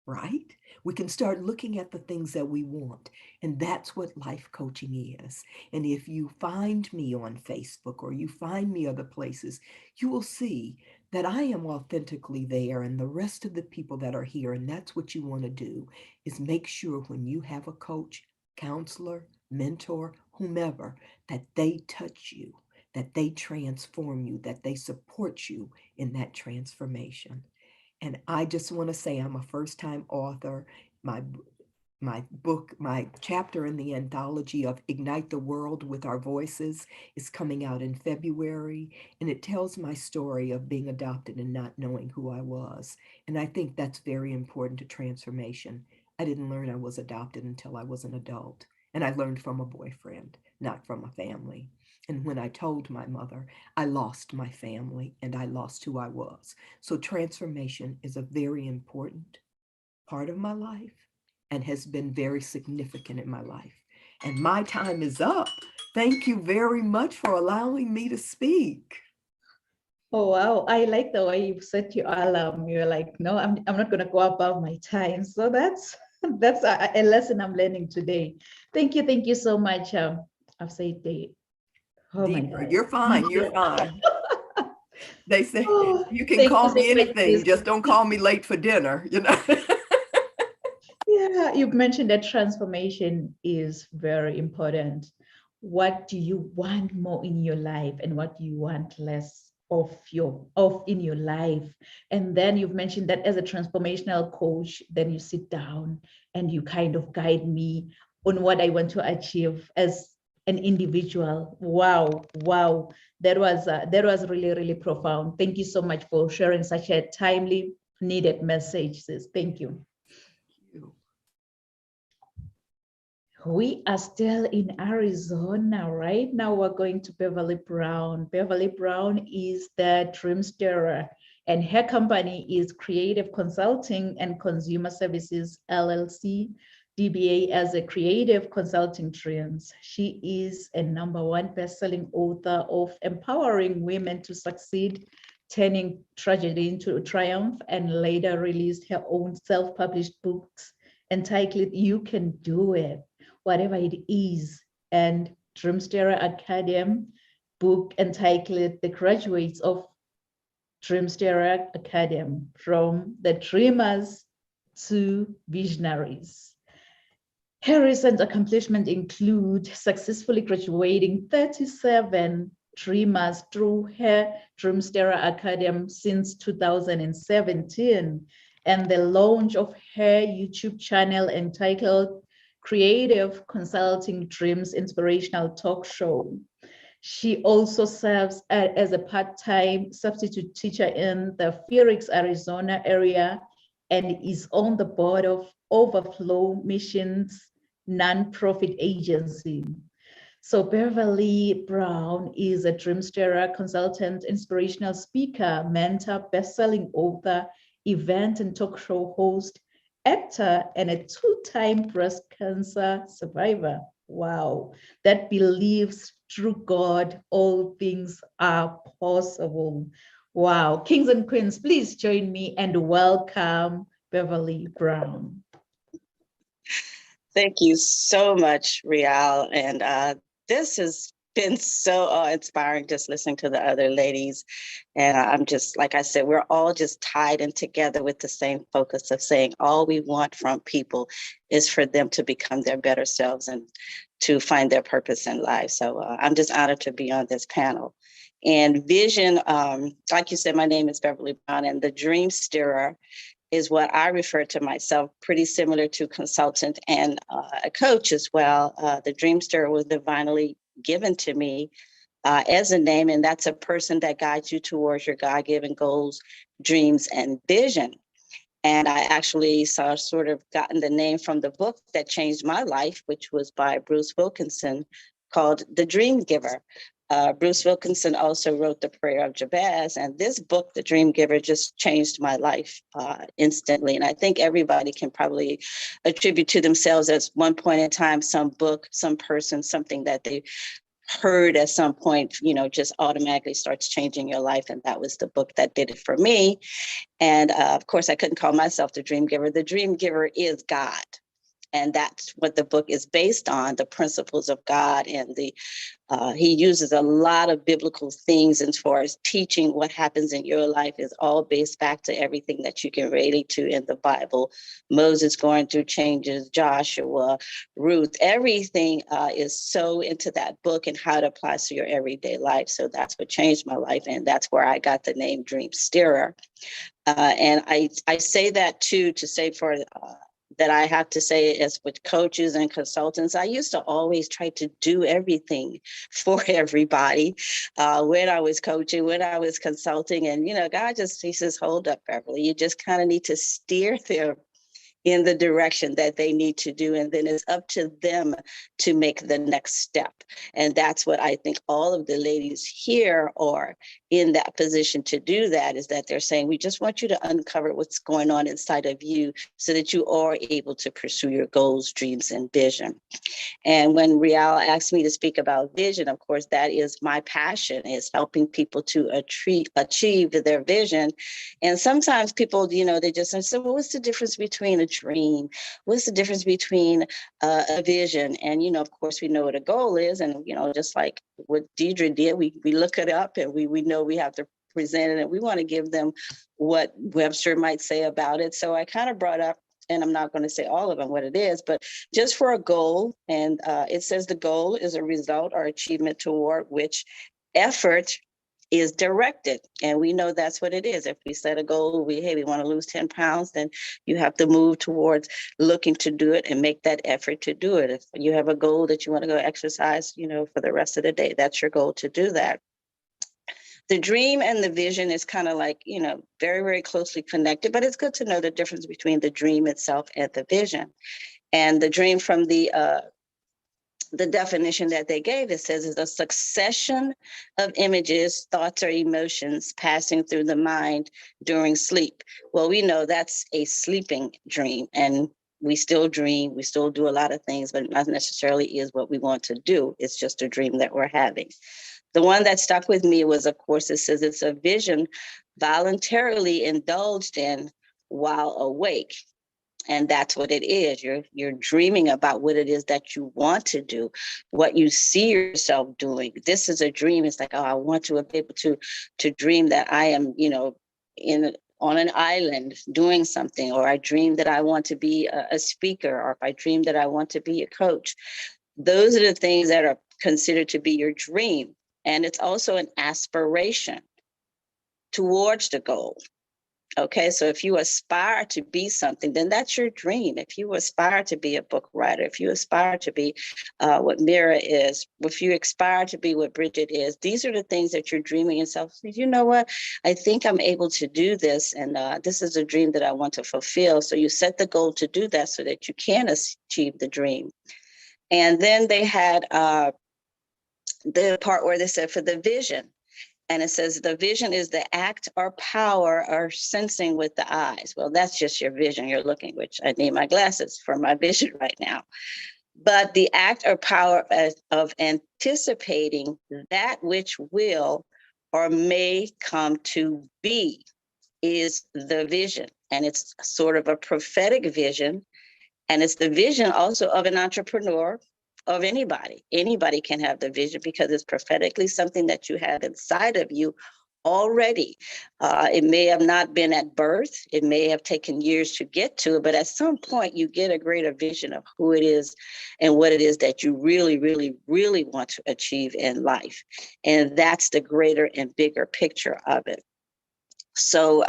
E: right? We can start looking at the things that we want. And that's what life coaching is. And if you find me on Facebook or you find me other places, you will see that I am authentically there, and the rest of the people that are here. And that's what you want to do, is make sure when you have a coach, counselor, mentor, whomever, that they touch you, that they transform you, that they support you in that transformation. And I just want to say I'm a first-time author. My book, my chapter in the anthology of Ignite the World with Our Voices is coming out in February. And it tells my story of being adopted and not knowing who I was. And I think that's very important to transformation. I didn't learn I was adopted until I was an adult. And I learned from a boyfriend, not from a family. And when I told my mother, I lost my family and I lost who I was. So transformation is a very important part of my life and has been very significant in my life. And my time is up. Thank you very much for allowing me to speak.
B: Oh, wow. I like the way you set your alarm. You're like, no, I'm not going to go above my time. So that's a lesson I'm learning today. Thank you so much. I've said the, oh my
E: Dietrich,
B: God.
E: you're fine. You're fine. They say
B: Oh,
E: you can
B: thank
E: call
B: you so
E: me
B: much,
E: anything,
B: Liz.
E: just don't call me late for dinner, you know.
B: Yeah, you've mentioned that transformation is very important. What do you want more in your life, and what do you want less of in your life? And then you've mentioned that as a transformational coach, then you sit down and you kind of guide me on what I want to achieve as an individual. Wow, that was really profound. Thank you so much for sharing such a timely, needed message, sis. Thank you. We are still in Arizona. Right now, we're going to Beverly Brown. Beverly Brown is the dream stirrer, and her company is Creative Consulting and Consumer Services, LLC, DBA as a creative consulting trends. She is a #1 best-selling author of Empowering Women to Succeed, Turning Tragedy into Triumph, and later released her own self-published books entitled You Can Do It, Whatever It Is, and Dreamstarter Academy book entitled The Graduates of Dreamstarter Academy, From the Dreamers to Visionaries. Her recent accomplishments include successfully graduating 37 dreamers through her Dreamstarter Academy since 2017, and the launch of her YouTube channel entitled Creative Consulting Dreams Inspirational Talk Show. She also serves as a part-time substitute teacher in the Phoenix, Arizona area, and is on the board of Overflow Missions nonprofit agency. So Beverly Brown is a Dreamstarter consultant, inspirational speaker, mentor, best-selling author, event and talk show host, actor, and a 2-time breast cancer survivor. Wow, that believes through God, all things are possible. Wow, kings and queens, please join me and welcome Beverly Brown.
F: Thank you so much, Rial. And this is been so inspiring just listening to the other ladies. And I'm just, like I said, we're all just tied in together with the same focus of saying all we want from people is for them to become their better selves and to find their purpose in life. So I'm just honored to be on this panel. And vision, like you said, my name is Beverly Brown, and the dream stirrer is what I refer to myself, pretty similar to consultant and a coach as well. The dream stirrer was divinely given to me as a name, and that's a person that guides you towards your God-given goals, dreams, and vision. And I actually sort of gotten the name from the book that changed my life, which was by Bruce Wilkinson, called The Dream Giver. Bruce Wilkinson also wrote The Prayer of Jabez, and this book, The Dream Giver, just changed my life instantly. And I think everybody can probably attribute to themselves at one point in time some book, some person, something that they heard at some point, just automatically starts changing your life. And that was the book that did it for me. And of course, I couldn't call myself the dream giver. The dream giver is God. And that's what the book is based on, the principles of God. And he uses a lot of biblical things as far as teaching what happens in your life is all based back to everything that you can relate to in the Bible. Moses going through changes, Joshua, Ruth, everything is so into that book and how it applies to your everyday life. So that's what changed my life. And that's where I got the name Dream Stirrer. And I say that too, to say for that I have to say as with coaches and consultants, I used to always try to do everything for everybody when I was coaching, when I was consulting. And, God he says, hold up, Beverly, you just kind of need to steer them in the direction that they need to do. And then it's up to them to make the next step. And that's what I think all of the ladies here are in that position to do that, is that they're saying, we just want you to uncover what's going on inside of you so that you are able to pursue your goals, dreams, and vision. And when Rial asked me to speak about vision, of course, that is my passion, is helping people to achieve their vision. And sometimes people, they just say, well, what's the difference between a dream? What's the difference between a vision? And, of course, we know what a goal is. And, just like what Dietrich did, we look it up and we know we have to present it, and we want to give them what Webster might say about it. So I kind of brought up, and I'm not going to say all of them what it is, but just for a goal. And it says the goal is a result or achievement toward which effort is directed. And we know that's what it is. If we set a goal, we want to lose 10 pounds, then you have to move towards looking to do it and make that effort to do it. If you have a goal that you want to go exercise, for the rest of the day, that's your goal to do that. The dream and the vision is kind of like, very, very closely connected, but it's good to know the difference between the dream itself and the vision. And the dream, from the definition that they gave, it says is a succession of images, thoughts, or emotions passing through the mind during sleep. Well, we know that's a sleeping dream, and we still dream, we still do a lot of things, but not necessarily is what we want to do. It's just a dream that we're having. The one that stuck with me was, of course, it says it's a vision voluntarily indulged in while awake. And that's what it is. You're dreaming about what it is that you want to do, what you see yourself doing. This is a dream. It's like, I want to be able to dream that I am, on an island doing something, or I dream that I want to be a speaker, or if I dream that I want to be a coach. Those are the things that are considered to be your dream. And it's also an aspiration towards the goal. Okay, so if you aspire to be something, then that's your dream. If you aspire to be a book writer, if you aspire to be what Mira is, if you aspire to be what Bridget is, these are the things that you're dreaming yourself. You know what? I think I'm able to do this, and this is a dream that I want to fulfill. So you set the goal to do that so that you can achieve the dream. And then they had the part where they said for the vision. And it says the vision is the act or power or sensing with the eyes. Well, that's just your vision you're looking, which I need my glasses for my vision right now. But the act or power of anticipating that which will or may come to be is the vision. And it's sort of a prophetic vision. And it's the vision also of an entrepreneur of anybody. Anybody can have the vision because it's prophetically something that you have inside of you already. It may have not been at birth. It may have taken years to get to it, but at some point you get a greater vision of who it is and what it is that you really, really, really want to achieve in life. And that's the greater and bigger picture of it. So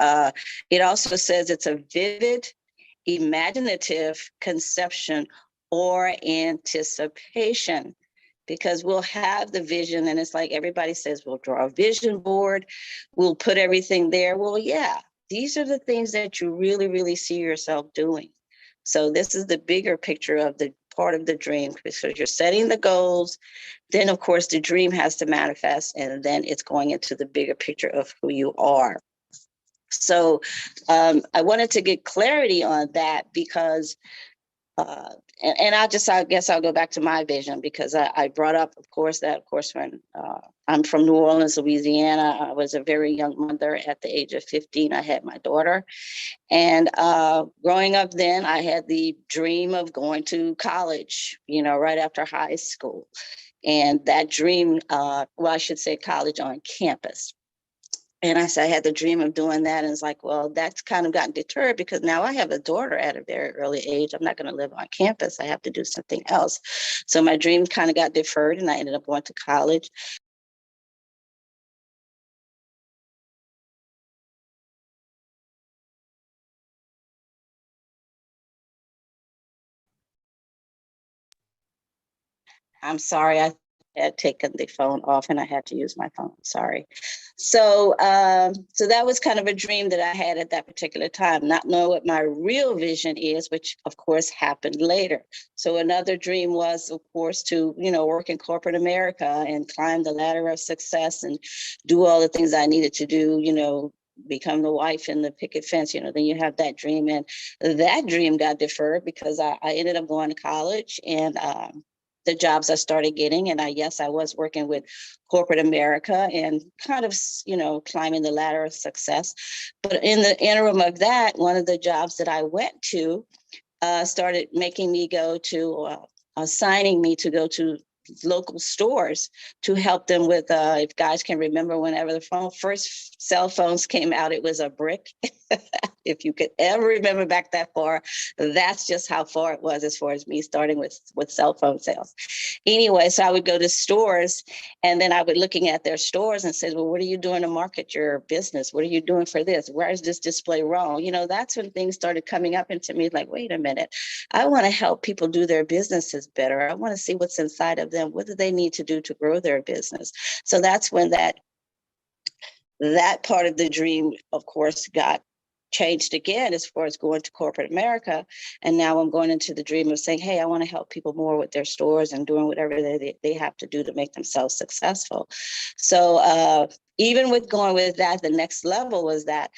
F: it also says it's a vivid, imaginative conception or anticipation, because we'll have the vision and it's like everybody says, we'll draw a vision board, we'll put everything there. Well, yeah, these are the things that you really, really see yourself doing. So this is the bigger picture of the part of the dream, because you're setting the goals. Then, of course, the dream has to manifest, and then it's going into the bigger picture of who you are. So I wanted to get clarity on that because and I guess I'll go back to my vision, because I brought up, of course, when I'm from New Orleans, Louisiana, I was a very young mother. At the age of 15, I had my daughter. And growing up then, I had the dream of going to college, right after high school. And that dream, I should say college on campus. And I had the dream of doing that. And it's like, well, that's kind of gotten deterred because now I have a daughter at a very early age. I'm not going to live on campus. I have to do something else. So my dream kind of got deferred and I ended up going to college. I'm sorry, I had taken the phone off and I had to use my phone. Sorry. So that was kind of a dream that I had at that particular time, not knowing what my real vision is, which of course happened later. So another dream was, of course, to, work in corporate America and climb the ladder of success and do all the things I needed to do, become the wife in the picket fence, then you have that dream. And that dream got deferred because I ended up going to college and the jobs I started getting. And I was working with corporate America and kind of, climbing the ladder of success. But in the interim of that, one of the jobs that I went to started making me go to, assigning me to go to local stores to help them with, if guys can remember, whenever the first cell phones came out, it was a brick. If you could ever remember back that far, that's just how far it was as far as me starting with cell phone sales. Anyway, so I would go to stores and then I would looking at their stores and say, well, what are you doing to market your business? What are you doing for this? Where is this display wrong? That's when things started coming up into me like, wait a minute, I want to help people do their businesses better. I want to see what's inside of them. What do they need to do to grow their business? So that's when that part of the dream, of course, got changed again as far as going to corporate America. And now I'm going into the dream of saying, hey, I want to help people more with their stores and doing whatever they have to do to make themselves successful. So even with going with that, the next level was that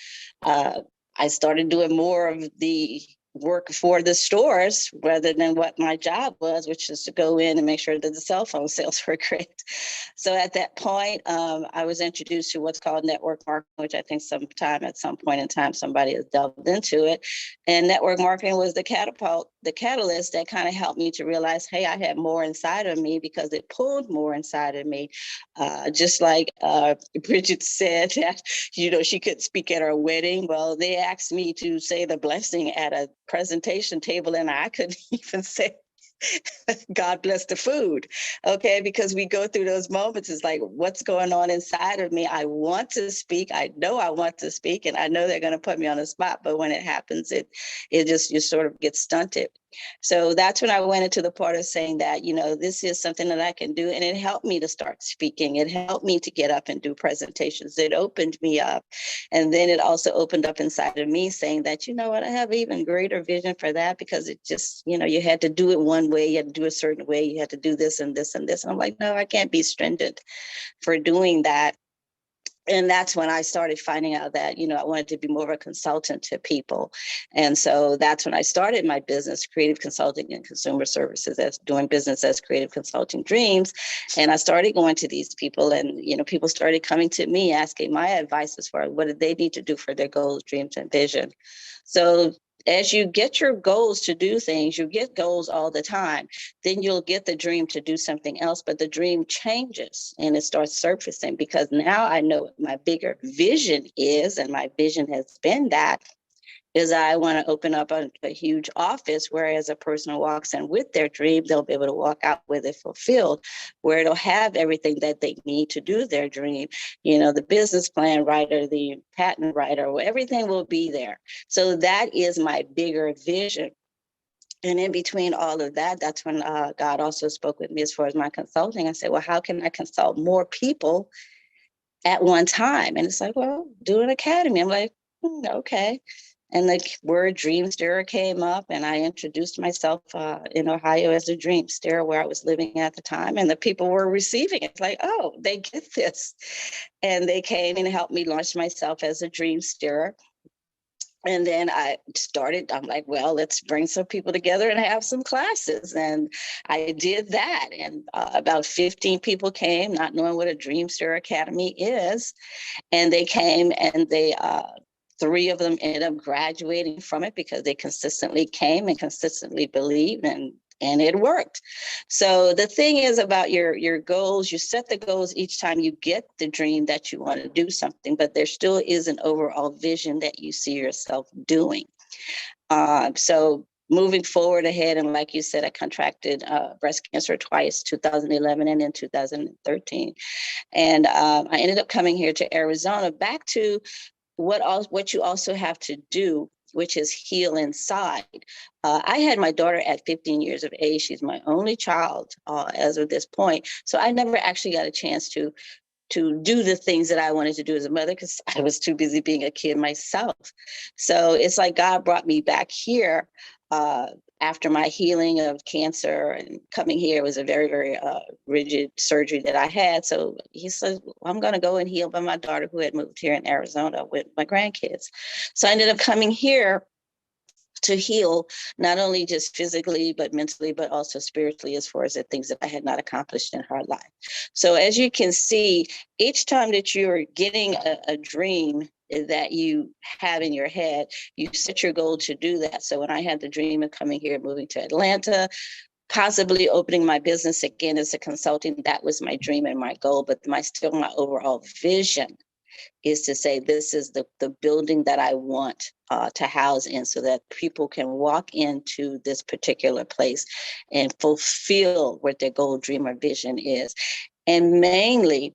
F: I started doing more of the work for the stores rather than what my job was, which is to go in and make sure that the cell phone sales were great. So at that point, I was introduced to what's called network marketing, which I think at some point in time, somebody has delved into it. And network marketing was the catalyst that kind of helped me to realize, hey, I had more inside of me because it pulled more inside of me. Just like Bridget said that, she could speak at her wedding. Well, they asked me to say the blessing at a presentation table and I couldn't even say God bless the food. Okay, because we go through those moments. It's like, what's going on inside of me? I want to speak. I know I want to speak, and I know they're going to put me on the spot. But when it happens, you sort of get stunted. So that's when I went into the part of saying that, this is something that I can do. And it helped me to start speaking. It helped me to get up and do presentations. It opened me up. And then it also opened up inside of me saying that, you know what, I have even greater vision for that, because it just, you had to do it one way. You had to do a certain way. You had to do this and this and this. And I'm like, no, I can't be stringent for doing that. And that's when I started finding out that, I wanted to be more of a consultant to people. And so that's when I started my business, Creative Consulting and Consumer Services, as doing business as Creative Consulting Dreams. And I started going to these people and, people started coming to me asking my advice as far as what did they need to do for their goals, dreams, and vision. So as you get your goals to do things, you get goals all the time, then you'll get the dream to do something else, but the dream changes and it starts surfacing, because now I know what my bigger vision is, and my vision has been that is I want to open up a huge office where as a person walks in with their dream, they'll be able to walk out with it fulfilled, where it'll have everything that they need to do their dream. You know, the business plan writer, the patent writer, everything will be there. So that is my bigger vision. And in between all of that, that's when God also spoke with me as far as my consulting. I said, well, how can I consult more people at one time? And it's like, well, do an academy. I'm like, okay. And the word dream stirrer came up, and I introduced myself in Ohio as a dream stirrer, where I was living at the time, and the people were receiving it. It's like, oh, they get this. And they came and helped me launch myself as a dream stirrer. And then I'm like, well, let's bring some people together and have some classes. And I did that. And about 15 people came, not knowing what a Dream Stirrer Academy is. And they came, and they 3 of them ended up graduating from it because they consistently came and consistently believed, and it worked. So the thing is about your goals, you set the goals each time you get the dream that you want to do something, but there still is an overall vision that you see yourself doing. So moving forward ahead, and like you said, I contracted breast cancer twice, 2011 and in 2013. And I ended up coming here to Arizona, back to what you also have to do, which is heal inside. I had my daughter at 15 years of age. She's my only child as of this point. So I never actually got a chance to do the things that I wanted to do as a mother, because I was too busy being a kid myself. So it's like God brought me back here after my healing of cancer, and coming here was a very, very rigid surgery that I had. So he said, well, I'm going to go and heal by my daughter, who had moved here in Arizona with my grandkids. So I ended up coming here to heal, not only just physically, but mentally, but also spiritually, as far as the things that I had not accomplished in her life. So as you can see, each time that you're getting a dream that you have in your head, you set your goal to do that. So when I had the dream of coming here, moving to Atlanta, possibly opening my business again as a consultant, that was my dream and my goal. But my overall vision is to say, this is the building that I want to house in, so that people can walk into this particular place and fulfill what their goal, dream, or vision is. And mainly,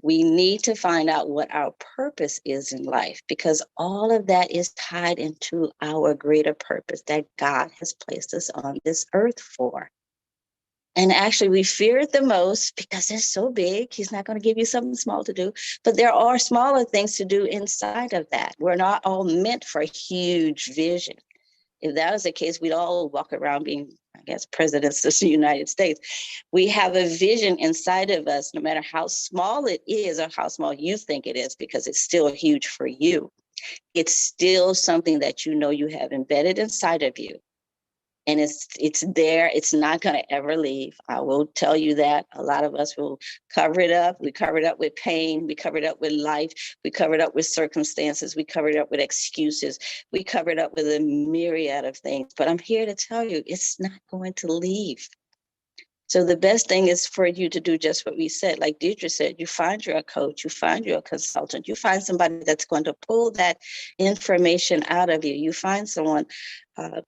F: we need to find out what our purpose is in life, because all of that is tied into our greater purpose that God has placed us on this earth for. And actually, we fear it the most because it's so big. He's not going to give you something small to do, but there are smaller things to do inside of that. We're not all meant for a huge vision. If that was the case, we'd all walk around being, I guess, presidents of the United States. We have a vision inside of us, no matter how small it is or how small you think it is, because it's still huge for you. It's still something that you know you have embedded inside of you. And it's there. It's not going to ever leave. I will tell you that. A lot of us will cover it up. We cover it up with pain. We cover it up with life. We cover it up with circumstances. We cover it up with excuses. We cover it up with a myriad of things. But I'm here to tell you, it's not going to leave. So the best thing is for you to do just what we said. Like Dietrich said, you find you're a coach, you find you're a consultant, you find somebody that's going to pull that information out of you. You find someone,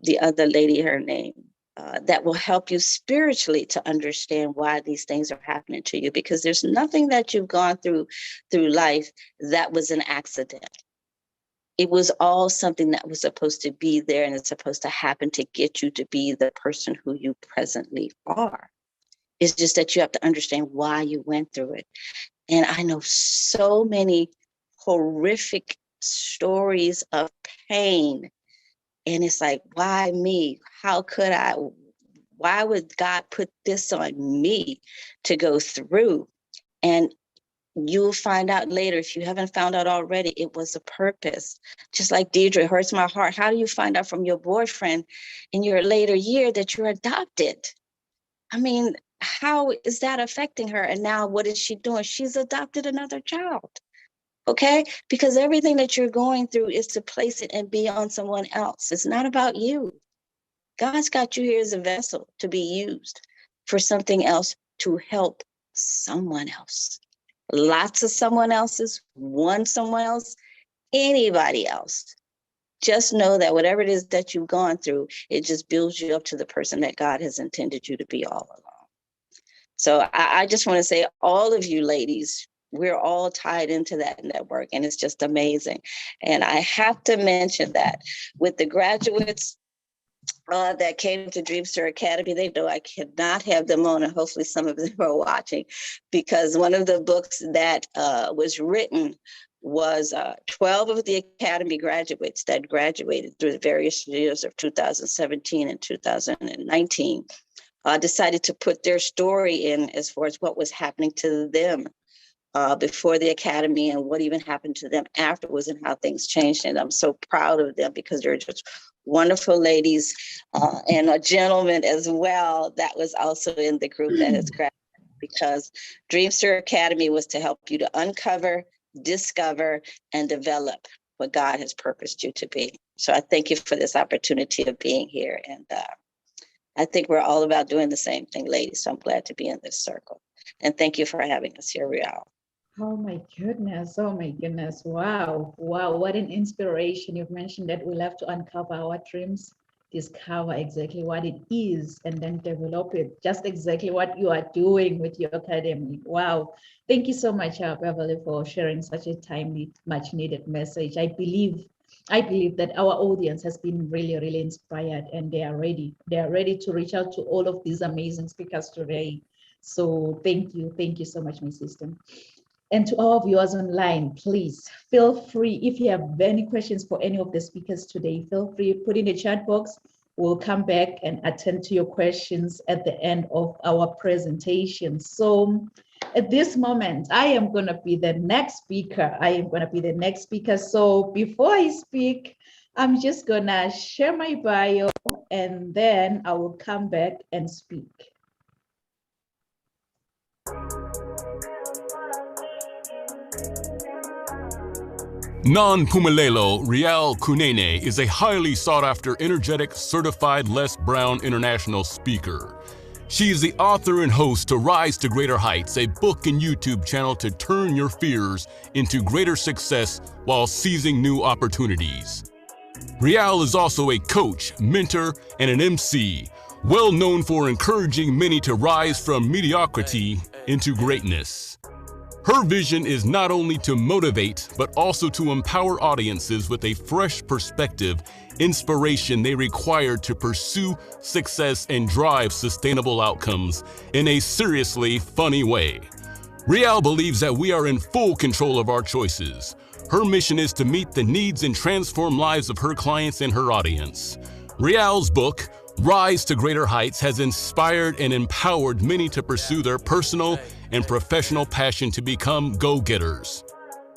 F: the other lady, her name, that will help you spiritually to understand why these things are happening to you, because there's nothing that you've gone through life that was an accident. It was all something that was supposed to be there, and it's supposed to happen to get you to be the person who you presently are. It's just that you have to understand why you went through it. And I know so many horrific stories of pain. And it's like, why me? How could I? Why would God put this on me to go through? And you'll find out later, if you haven't found out already, it was a purpose. Just like Deirdre, hurts my heart. How do you find out from your boyfriend in your later year that you're adopted? I mean, how is that affecting her? And now what is she doing? She's adopted another child. Okay? Because everything that you're going through is to place it and be on someone else. It's not about you. God's got you here as a vessel to be used for something else to help someone else. Lots of someone else's, one someone else, anybody else. Just know that whatever it is that you've gone through, it just builds you up to the person that God has intended you to be all along. So I just want to say, all of you ladies, we're all tied into that network, and it's just amazing. And I have to mention that with the graduates that came to Dreamster Academy, they know I cannot have them on, and hopefully some of them are watching, because one of the books that was written was 12 of the Academy graduates that graduated through the various years of 2017 and 2019 decided to put their story in as far as what was happening to them before the Academy and what even happened to them afterwards and how things changed. And I'm so proud of them because they're just wonderful ladies and a gentleman as well that was also in the group that has graduated, because Dreamster Academy was to help you to uncover, discover, and develop what God has purposed you to be. So I thank you for this opportunity of being here. And I think we're all about doing the same thing, ladies. So I'm glad to be in this circle. And thank you for having us here, Rial.
B: Oh my goodness. Oh my goodness. Wow. Wow. What an inspiration. You've mentioned that we'll have to uncover our dreams, discover exactly what it is, and then develop it. Just exactly what you are doing with your academy. Wow. Thank you so much, Beverly, for sharing such a timely, much needed message. I believe that our audience has been really, really inspired, and they are ready. They are ready to reach out to all of these amazing speakers today. So thank you. Thank you so much, my sister. And to all viewers online, please feel free, if you have any questions for any of the speakers today, feel free, put in the chat box. We'll come back and attend to your questions at the end of our presentation. So at this moment, I am going to be the next speaker. So before I speak, I'm just going to share my bio, and then I will come back and speak.
G: Non-Pumelelo Rial Kunene is a highly sought-after, energetic, certified Les Brown International speaker. She is the author and host to Rise to Greater Heights, a book and YouTube channel to turn your fears into greater success while seizing new opportunities. Rial is also a coach, mentor, and an MC, well known for encouraging many to rise from mediocrity into greatness. Her vision is not only to motivate, but also to empower audiences with a fresh perspective, inspiration they require to pursue success and drive sustainable outcomes in a seriously funny way. Rial believes that we are in full control of our choices. Her mission is to meet the needs and transform lives of her clients and her audience. Rial's book, Rise to Greater Heights, has inspired and empowered many to pursue their personal and professional passion to become go-getters.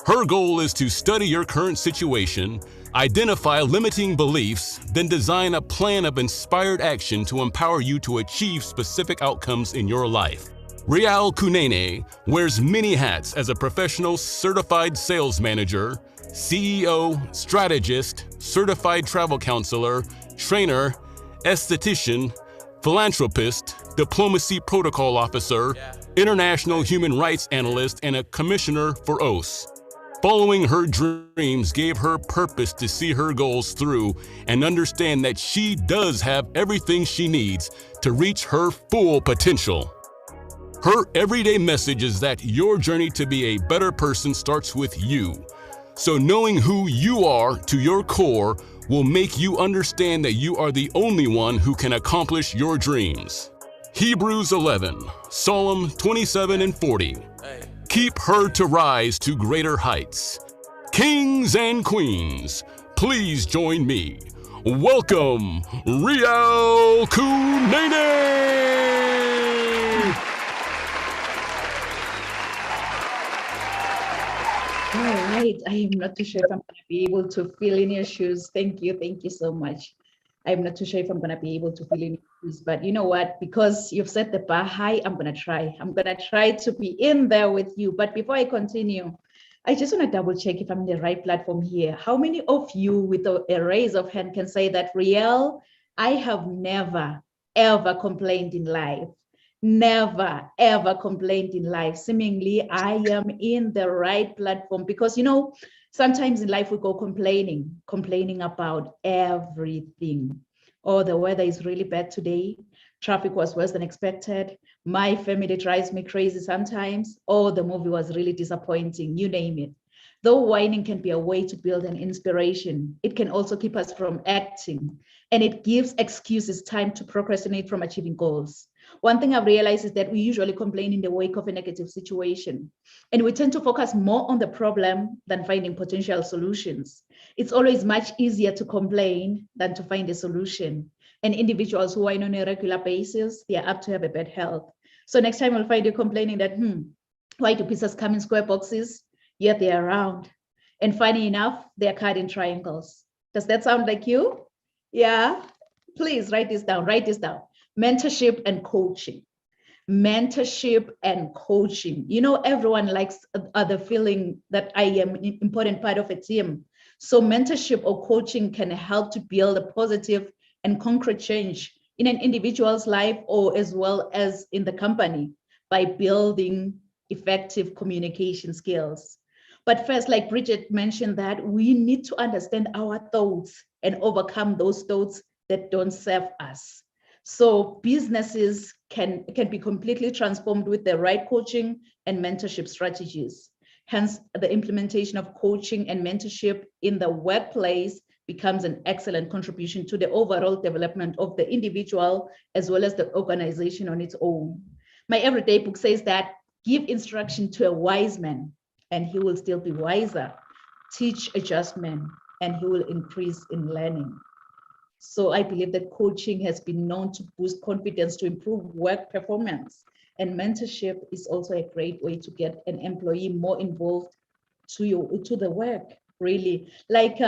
G: Her goal is to study your current situation, identify limiting beliefs, then design a plan of inspired action to empower you to achieve specific outcomes in your life. Rial Kunene wears many hats as a professional certified sales manager, CEO, strategist, certified travel counselor, trainer, esthetician, philanthropist, diplomacy protocol officer, international human rights analyst, and a commissioner for OAS. Following her dreams gave her purpose to see her goals through and understand that she does have everything she needs to reach her full potential. Her everyday message is that your journey to be a better person starts with you. So knowing who you are to your core will make you understand that you are the only one who can accomplish your dreams. Hebrews 11, Psalm 27 and 40. Keep her to rise to greater heights. Kings and queens, please join me. Welcome, Rial Kunene!
B: All right, I am not too sure if I'm going to be able to fill in your shoes. Thank you so much. I'm not too sure if I'm going to be able to fill in your shoes, but you know what? Because you've set the bar high, I'm going to try. I'm going to try to be in there with you. But before I continue, I just want to double check if I'm in the right platform here. How many of you with a raise of hand can say that, Riel, I have never, ever complained in life? Never, ever complained in life. Seemingly, I am in the right platform because, you know, sometimes in life we go complaining about everything. Oh, the weather is really bad today. Traffic was worse than expected. My family drives me crazy sometimes. Oh, the movie was really disappointing. You name it. Though whining can be a way to build an inspiration, it can also keep us from acting, and it gives excuses time to procrastinate from achieving goals. One thing I've realized is that we usually complain in the wake of a negative situation, and we tend to focus more on the problem than finding potential solutions. It's always much easier to complain than to find a solution. And individuals who whine on a regular basis, they are apt to have a bad health. So next time we'll find you complaining that, why do pizzas come in square boxes? Yet they're round. And funny enough, they're cut in triangles. Does that sound like you? Yeah, please write this down, write this down. Mentorship and coaching. Mentorship and coaching. You know, everyone likes the feeling that I am an important part of a team. So mentorship or coaching can help to build a positive and concrete change in an individual's life or as well as in the company by building effective communication skills. But first, like Bridget mentioned, that we need to understand our thoughts and overcome those thoughts that don't serve us. So businesses can be completely transformed with the right coaching and mentorship strategies. Hence, the implementation of coaching and mentorship in the workplace becomes an excellent contribution to the overall development of the individual as well as the organization on its own. My everyday book says that give instruction to a wise man and he will still be wiser. Teach a just man and he will increase in learning. So I believe that coaching has been known to boost confidence, to improve work performance, and mentorship is also a great way to get an employee more involved to the work, really. Like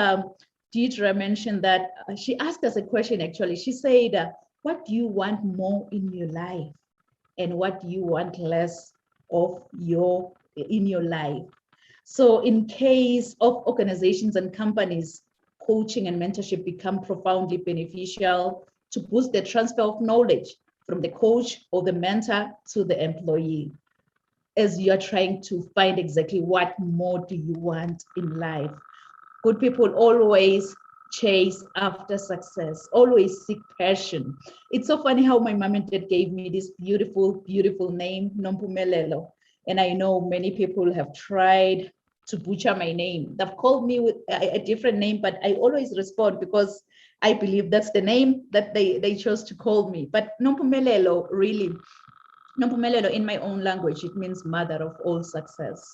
B: Dietrich mentioned that she asked us a question, actually. She said, what do you want more in your life? And what do you want less of in your life? So in case of organizations and companies, coaching and mentorship become profoundly beneficial to boost the transfer of knowledge from the coach or the mentor to the employee as you are trying to find exactly what more do you want in life. Good people always chase after success, always seek passion. It's so funny how my mom and dad gave me this beautiful, beautiful name, Nompumelelo. And I know many people have tried to butcher my name. They've called me with a different name, but I always respond because I believe that's the name that they chose to call me. But Nompumelelo, really, Nompumelelo in my own language, it means mother of all success.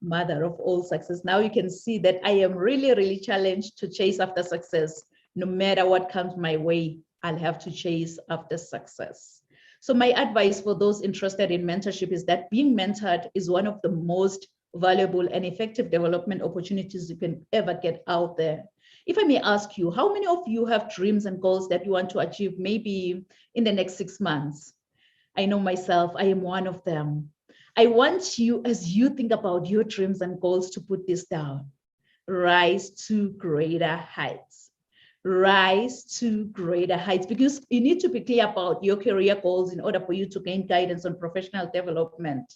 B: Mother of all success. Now you can see that I am really, really challenged to chase after success. No matter what comes my way, I'll have to chase after success. So my advice for those interested in mentorship is that being mentored is one of the most valuable and effective development opportunities you can ever get out there. If I may ask you, how many of you have dreams and goals that you want to achieve maybe in the next 6 months? I know myself, I am one of them. I want you, as you think about your dreams and goals, to put this down. Rise to greater heights. Rise to greater heights, because you need to be clear about your career goals in order for you to gain guidance on professional development.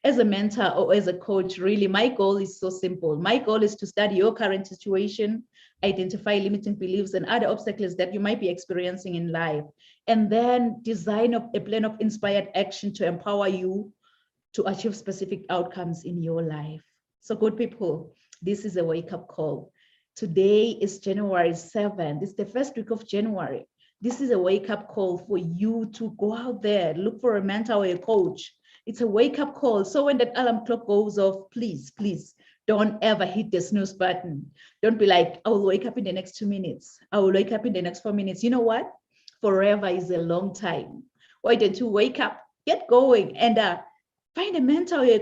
B: As a mentor or as a coach, really, my goal is so simple. My goal is to study your current situation, identify limiting beliefs and other obstacles that you might be experiencing in life, and then design a plan of inspired action to empower you to achieve specific outcomes in your life. So good people, this is a wake-up call. Today is January 7th. It's the first week of January. This is a wake-up call for you to go out there, look for a mentor or a coach. It's a wake-up call. So when that alarm clock goes off, please, please don't ever hit the snooze button. Don't be like, I will wake up in the next 2 minutes. I will wake up in the next 4 minutes. You know what? Forever is a long time. Why don't you wake up, get going, and find a mentor or a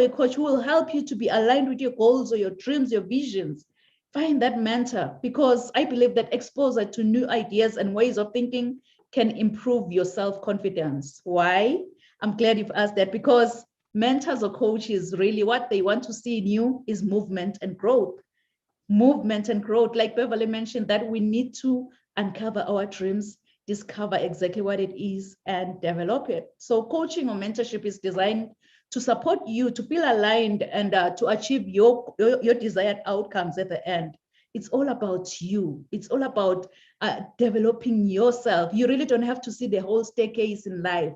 B: coach who will help you to be aligned with your goals or your dreams, your visions. Find that mentor, because I believe that exposure to new ideas and ways of thinking can improve your self-confidence. Why? I'm glad you've asked that, because Mentors or coaches, really what they want to see in you is movement and growth. Movement and growth, like Beverly mentioned, that we need to uncover our dreams, discover exactly what it is, and develop it. So coaching or mentorship is designed to support you to feel aligned and to achieve your desired outcomes at the end. It's all about you. It's all about developing yourself. You really don't have to see the whole staircase in life,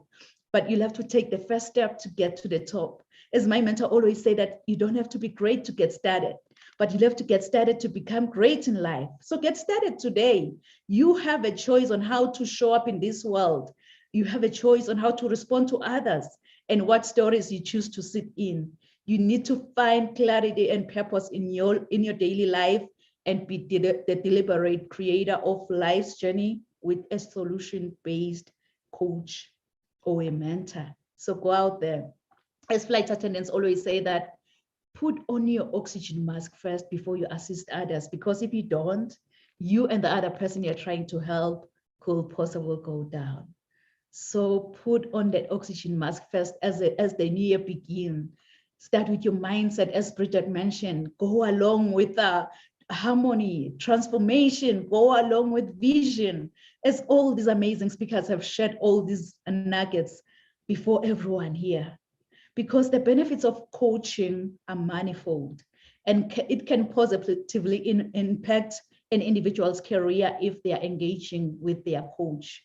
B: but you'll have to take the first step to get to the top. As my mentor always say, that you don't have to be great to get started, but you have to get started to become great in life. So get started today. You have a choice on how to show up in this world. You have a choice on how to respond to others and what stories you choose to sit in. You need to find clarity and purpose in your daily life and be the deliberate creator of life's journey with a solution-based coach or a mentor. So go out there. As flight attendants always say, that put on your oxygen mask first before you assist others, because if you don't, you and the other person you're trying to help could possibly go down. So put on that oxygen mask first as the new year begins. Start with your mindset, as Bridget mentioned. Go along with harmony, transformation, go along with vision, as all these amazing speakers have shared all these nuggets before everyone here. Because the benefits of coaching are manifold, and it can positively impact an individual's career if they are engaging with their coach.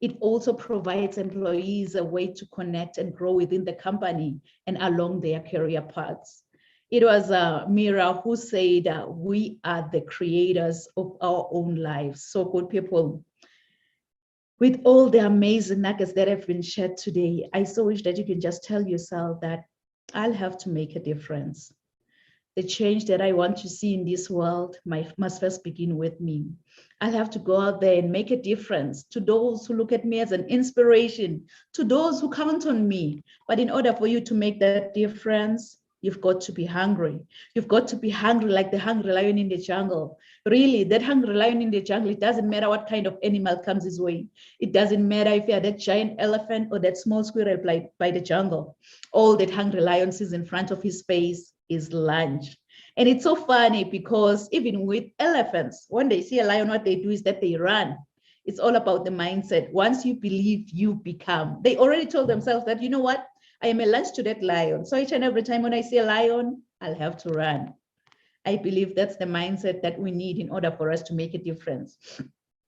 B: It also provides employees a way to connect and grow within the company and along their career paths. It was Mira who said, we are the creators of our own lives. So good people, with all the amazing nuggets that have been shared today, I so wish that you can just tell yourself that I'll have to make a difference. The change that I want to see in this world must first begin with me. I'll have to go out there and make a difference to those who look at me as an inspiration, to those who count on me. But in order for you to make that difference, you've got to be hungry. You've got to be hungry like the hungry lion in the jungle. Really, that hungry lion in the jungle, it doesn't matter what kind of animal comes his way. It doesn't matter if you're that giant elephant or that small squirrel by the jungle. All that hungry lion sees in front of his face is lunch. And it's so funny because even with elephants, when they see a lion, what they do is that they run. It's all about the mindset. Once you believe, you become. They already told themselves that, you know what? I am a lunch to that lion. So each and every time when I see a lion, I'll have to run. I believe that's the mindset that we need in order for us to make a difference.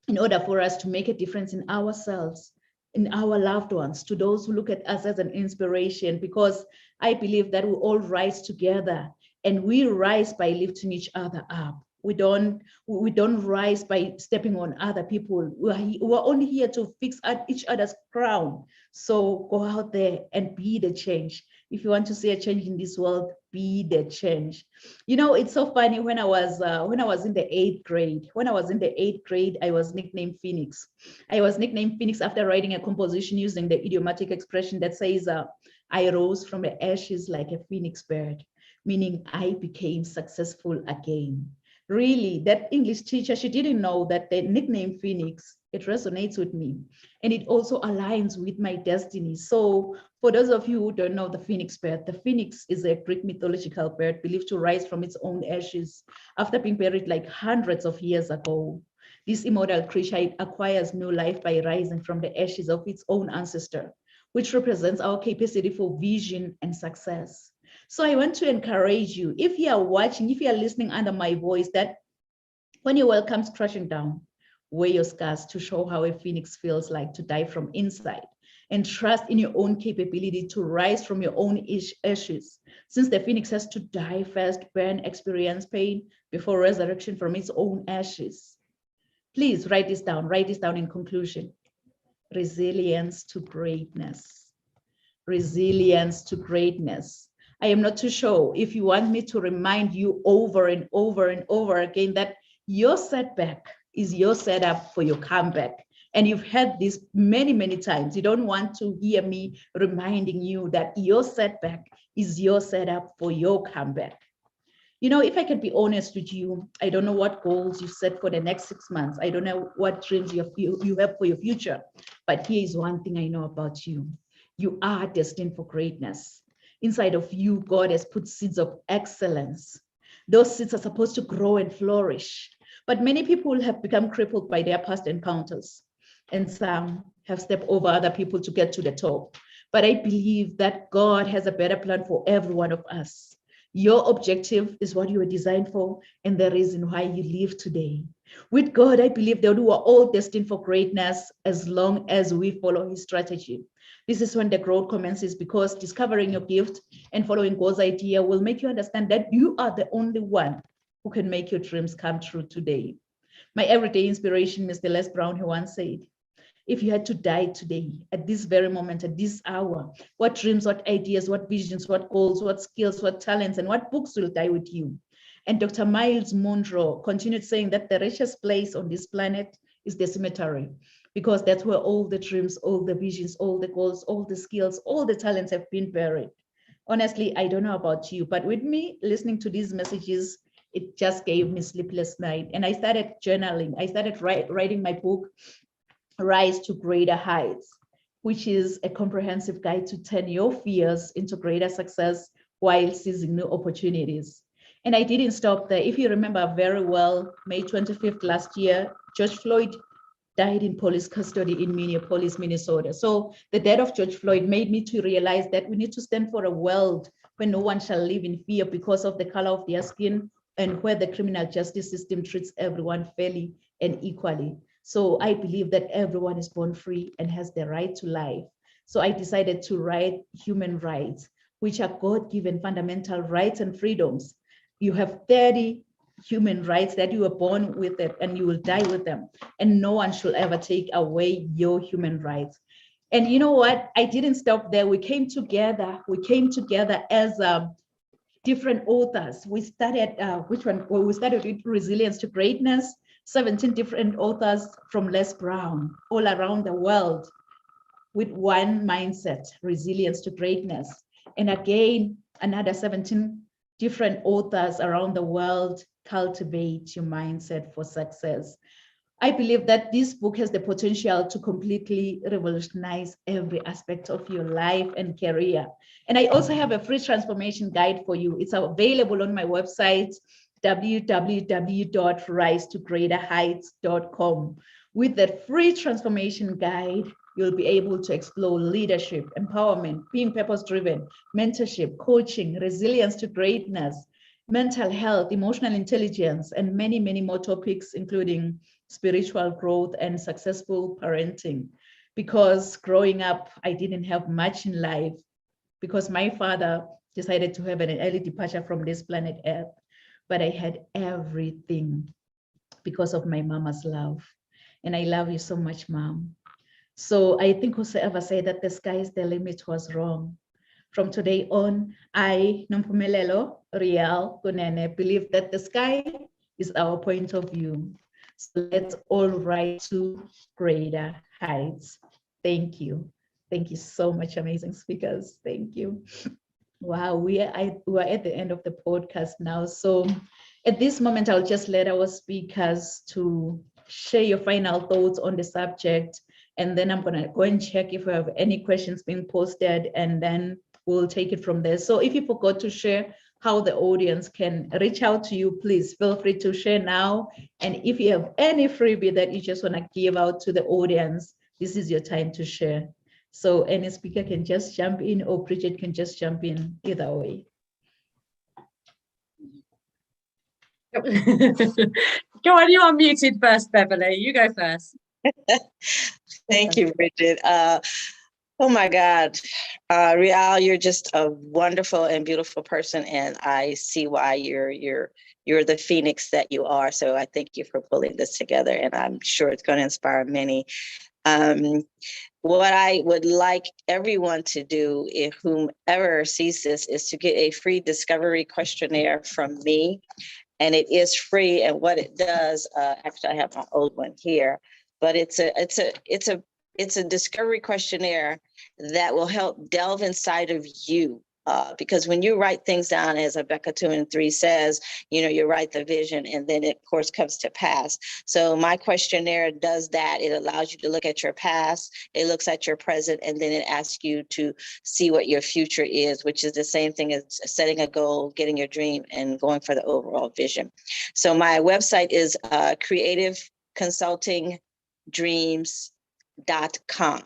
B: In order for us to make a difference in ourselves, in our loved ones, to those who look at us as an inspiration, because I believe that we all rise together and we rise by lifting each other up. We don't rise by stepping on other people. We're only here to fix each other's crown. So go out there and be the change. If you want to see a change in this world, be the change. You know, it's so funny, when I was in the 8th grade. When I was in the 8th grade, I was nicknamed Phoenix. I was nicknamed Phoenix after writing a composition using the idiomatic expression that says, I rose from the ashes like a phoenix bird, meaning I became successful again. Really, that English teacher, she didn't know that the nickname Phoenix, it resonates with me. And it also aligns with my destiny. So for those of you who don't know the phoenix bird, the phoenix is a Greek mythological bird believed to rise from its own ashes after being buried like hundreds of years ago. This immortal creature acquires new life by rising from the ashes of its own ancestor, which represents our capacity for vision and success. So I want to encourage you, if you are watching, if you are listening under my voice, that when your world comes crashing down, wear your scars to show how a phoenix feels like to die from inside, and trust in your own capability to rise from your own ashes. Since the phoenix has to die first, burn, experience pain before resurrection from its own ashes. Please write this down in conclusion. Resilience to greatness. Resilience to greatness. I am not too sure if you want me to remind you over and over and over again that your setback is your setup for your comeback. And you've heard this many, many times. You don't want to hear me reminding you that your setback is your setup for your comeback. You know, if I can be honest with you, I don't know what goals you set for the next 6 months. I don't know what dreams you have for your future. But here is one thing I know about you. You are destined for greatness. Inside of you, God has put seeds of excellence. Those seeds are supposed to grow and flourish. But many people have become crippled by their past encounters, and some have stepped over other people to get to the top. But I believe that God has a better plan for every one of us. Your objective is what you were designed for and the reason why you live today. With God, I believe that we are all destined for greatness as long as we follow his strategy. This is when the growth commences, because discovering your gift and following God's idea will make you understand that you are the only one who can make your dreams come true today. My everyday inspiration, Mr. Les Brown, who once said, if you had to die today, at this very moment, at this hour, what dreams, what ideas, what visions, what goals, what skills, what talents, and what books will die with you? And Dr. Miles Monroe continued saying that the richest place on this planet is the cemetery, because that's where all the dreams, all the visions, all the goals, all the skills, all the talents have been buried. Honestly, I don't know about you, but with me listening to these messages, it just gave me sleepless night. And I started journaling. I started writing my book, Rise to Greater Heights, which is a comprehensive guide to turn your fears into greater success while seizing new opportunities. And I didn't stop there. If you remember very well, May 25th last year, George Floyd died in police custody in Minneapolis, Minnesota. So the death of George Floyd made me to realize that we need to stand for a world where no one shall live in fear because of the color of their skin, and where the criminal justice system treats everyone fairly and equally. So I believe that everyone is born free and has the right to life. So I decided to write human rights, which are God-given fundamental rights and freedoms. You have 30 human rights that you were born with it, and you will die with them. And no one should ever take away your human rights. And you know what? I didn't stop there. We came together as different authors. We started, we started with Resilience to Greatness, 17 different authors from Les Brown all around the world with one mindset, resilience to greatness. And again, another 17 different authors around the world, cultivate your mindset for success. I believe that this book has the potential to completely revolutionize every aspect of your life and career. And I also have a free transformation guide for you. It's available on my website, www.risetogreaterheights.com. With that free transformation guide, you'll be able to explore leadership, empowerment, being purpose-driven, mentorship, coaching, resilience to greatness, mental health, emotional intelligence, and many, many more topics, including spiritual growth and successful parenting. Because growing up, I didn't have much in life because my father decided to have an early departure from this planet Earth. But I had everything because of my mama's love. And I love you so much, Mom. So I think whosoever said that the sky is the limit was wrong. From today on, I, Nompumelelo Rial Kunene, believe that the sky is our point of view. So let's all rise to greater heights. Thank you. Thank you so much, amazing speakers. Thank you. Wow, we're at the end of the podcast now. So at this moment, I'll just let our speakers to share your final thoughts on the subject. And then I'm gonna go and check if we have any questions being posted, and then we'll take it from there. So if you forgot to share how the audience can reach out to you, please feel free to share now. And if you have any freebie that you just wanna give out to the audience, this is your time to share. So any speaker can just jump in, or Bridget can just jump in, either way.
C: Go on, you're unmuted first, Beverly. You go first.
F: Thank you, Bridget. Oh my God, Rial, you're just a wonderful and beautiful person, and I see why you're the phoenix that you are. So I thank you for pulling this together, and I'm sure it's going to inspire many. What I would like everyone to do, if whomever sees this, is to get a free discovery questionnaire from me. And it is free. And what it does, actually, I have my old one here, but it's a discovery questionnaire that will help delve inside of you. Because when you write things down, as Rebecca 2:3 says, you write the vision and then it, of course, comes to pass. So my questionnaire does that. It allows you to look at your past, it looks at your present, and then it asks you to see what your future is, which is the same thing as setting a goal, getting your dream, and going for the overall vision. So my website is creativeconsultingdreams.com.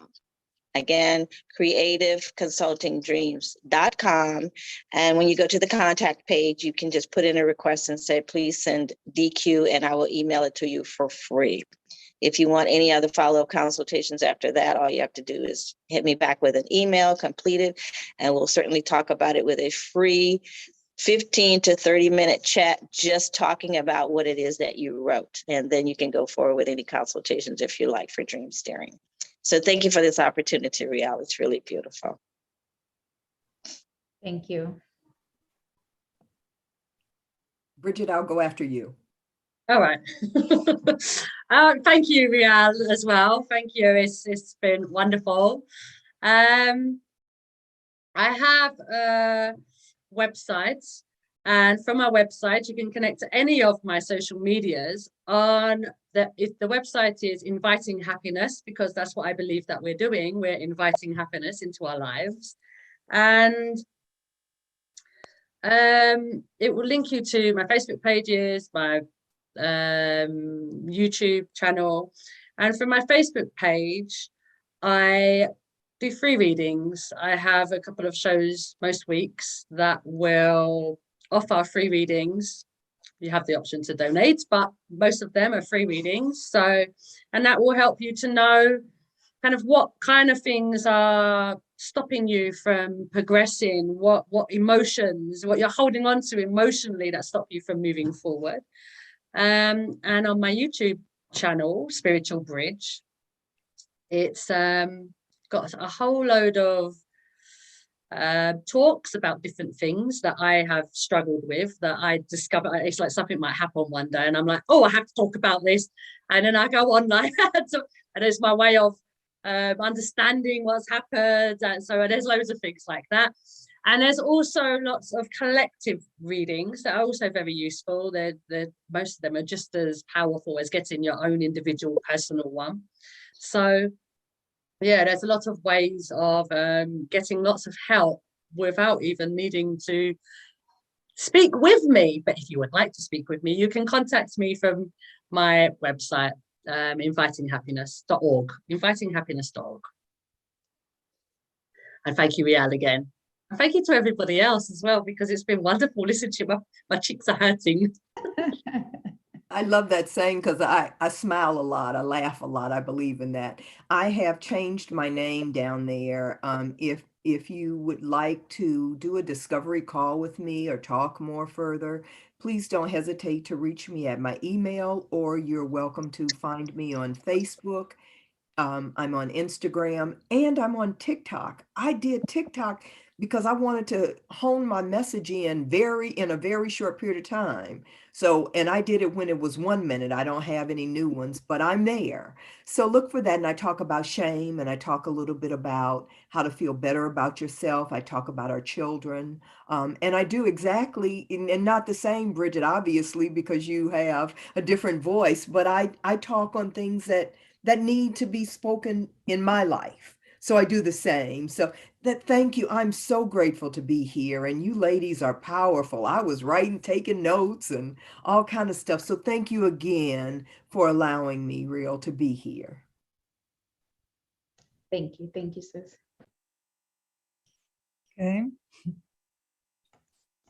F: Again, creativeconsultingdreams.com. And when you go to the contact page, you can just put in a request and say, please send DQ, and I will email it to you for free. If you want any other follow-up consultations after that, all you have to do is hit me back with an email, complete it, and we'll certainly talk about it with a free 15 to 30-minute chat, just talking about what it is that you wrote. And then you can go forward with any consultations if you like for dream steering. So thank you for this opportunity, Rial. It's really beautiful.
B: Thank you.
E: Bridget, I'll go after you.
C: All right. Thank you, Rial, as well. Thank you. It's been wonderful. I have a website, and from our website, you can connect to any of my social medias. The website is Inviting Happiness, because that's what I believe that we're doing. We're inviting happiness into our lives. And it will link you to my Facebook pages, my YouTube channel. And from my Facebook page, I do free readings. I have a couple of shows most weeks that will offer free readings. You have the option to donate, but most of them are free readings. So, and that will help you to know kind of what kind of things are stopping you from progressing, what emotions, what you're holding on to emotionally that stop you from moving forward. And on my YouTube channel, Spiritual Bridge, it's got a whole load of talks about different things that I have struggled with, that I discover. It's like something might happen one day and I'm like, oh, I have to talk about this, and then I go on like and it's my way of understanding what's happened. And so there's loads of things like that. And there's also lots of collective readings that are also very useful. They're most of them are just as powerful as getting your own individual personal one. So yeah, there's a lot of ways of getting lots of help without even needing to speak with me. But if you would like to speak with me, you can contact me from my website, invitinghappiness.org, invitinghappiness.org. And thank you, Rial, again. And thank you to everybody else as well, because it's been wonderful listening to you. My cheeks are hurting.
E: I love that saying because I smile a lot. I laugh a lot. I believe in that. I have changed my name down there. If you would like to do a discovery call with me or talk more further, please don't hesitate to reach me at my email, or you're welcome to find me on Facebook. I'm on Instagram, and I'm on TikTok. I did TikTok because I wanted to hone my message in a very short period of time. So, and I did it when it was 1 minute. I don't have any new ones, but I'm there. So look for that. And I talk about shame, and I talk a little bit about how to feel better about yourself. I talk about our children. And I do exactly, and not the same, Bridget, obviously, because you have a different voice, but I talk on things that need to be spoken in my life. So I do the same. So thank you. I'm so grateful to be here. And you ladies are powerful. I was taking notes and all kind of stuff. So thank you again for allowing me, Rial, to be here.
B: Thank you. Thank you, sis.
D: Okay.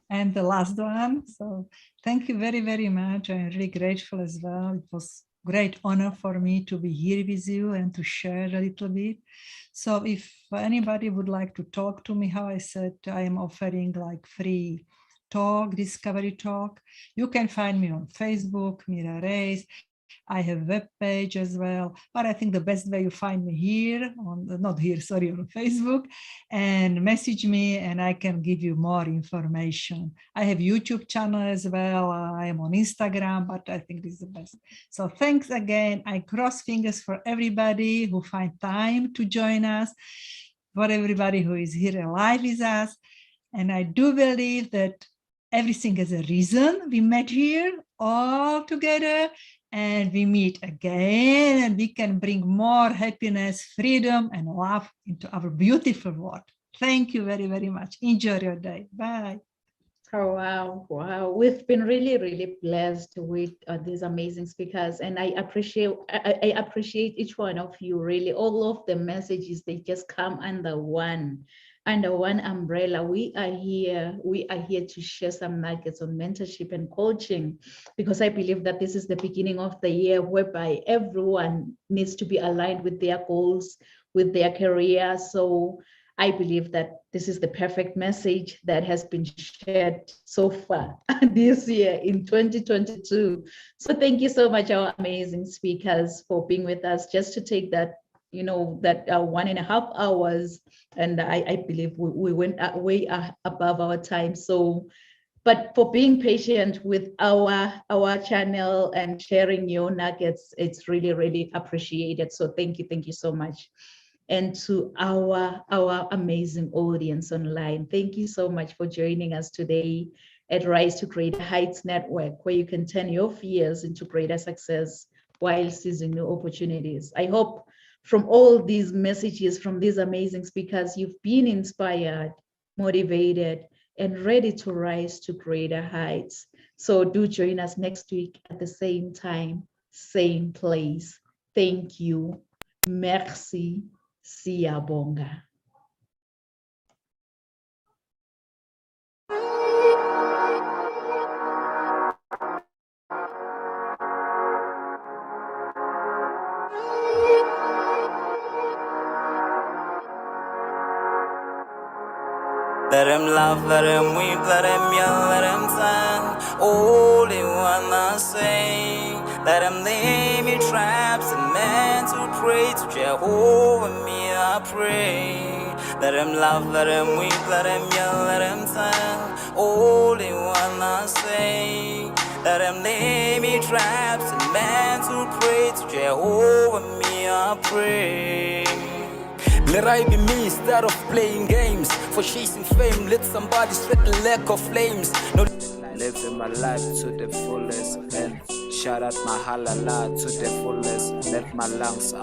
D: And the last one. So thank you very, very much. I'm really grateful as well. It was great honor for me to be here with you and to share a little bit. So if anybody would like to talk to me, how I said, I am offering like free talk, discovery talk. You can find me on Facebook, Mira Reis. I have a web page as well, but I think the best way you find me here on Facebook, and message me and I can give you more information. I have YouTube channel as well. I am on Instagram, but I think this is the best. So thanks again. I cross fingers for everybody who find time to join us, for everybody who is here alive with us. And I do believe that everything has a reason. We met here all together, and we meet again, and we can bring more happiness, freedom, and love into our beautiful world. Thank you very, very much. Enjoy your day. Bye.
B: Oh, wow. Wow. We've been really, really blessed with these amazing speakers. And I appreciate each one of you, really. All of the messages, they just come under one umbrella. We are here to share some nuggets on mentorship and coaching, because I believe that this is the beginning of the year whereby everyone needs to be aligned with their goals, with their career. So I believe that this is the perfect message that has been shared so far this year in 2022. So thank you so much, our amazing speakers, for being with us, just to take that, that 1.5 hours. And I believe we went way above our time. So, but for being patient with our channel and sharing your nuggets, it's really, really appreciated. So thank you so much. And to our amazing audience online, thank you so much for joining us today at Rise to Greater Heights Network, where you can turn your fears into greater success while seizing new opportunities. I hope from all these messages from these amazing speakers, you've been inspired, motivated, and ready to rise to greater heights. So do join us next week at the same time, same place. Thank you. Merci. Siyabonga.
A: Let him laugh, let him weep, let him yell, let him sing. All they wanna say. Let him lay me traps and men to pray to Jehovah, me I pray. Let him laugh, let him weep, let him yell, let him sing. All they wanna say. Let him lay me traps and men to pray to Jehovah, me I pray. Let I be me instead of playing games. For chasing fame, let somebody sweat the lack of flames. No, living my life to the fullest and shout out my halala to the fullest. Let my lungs out.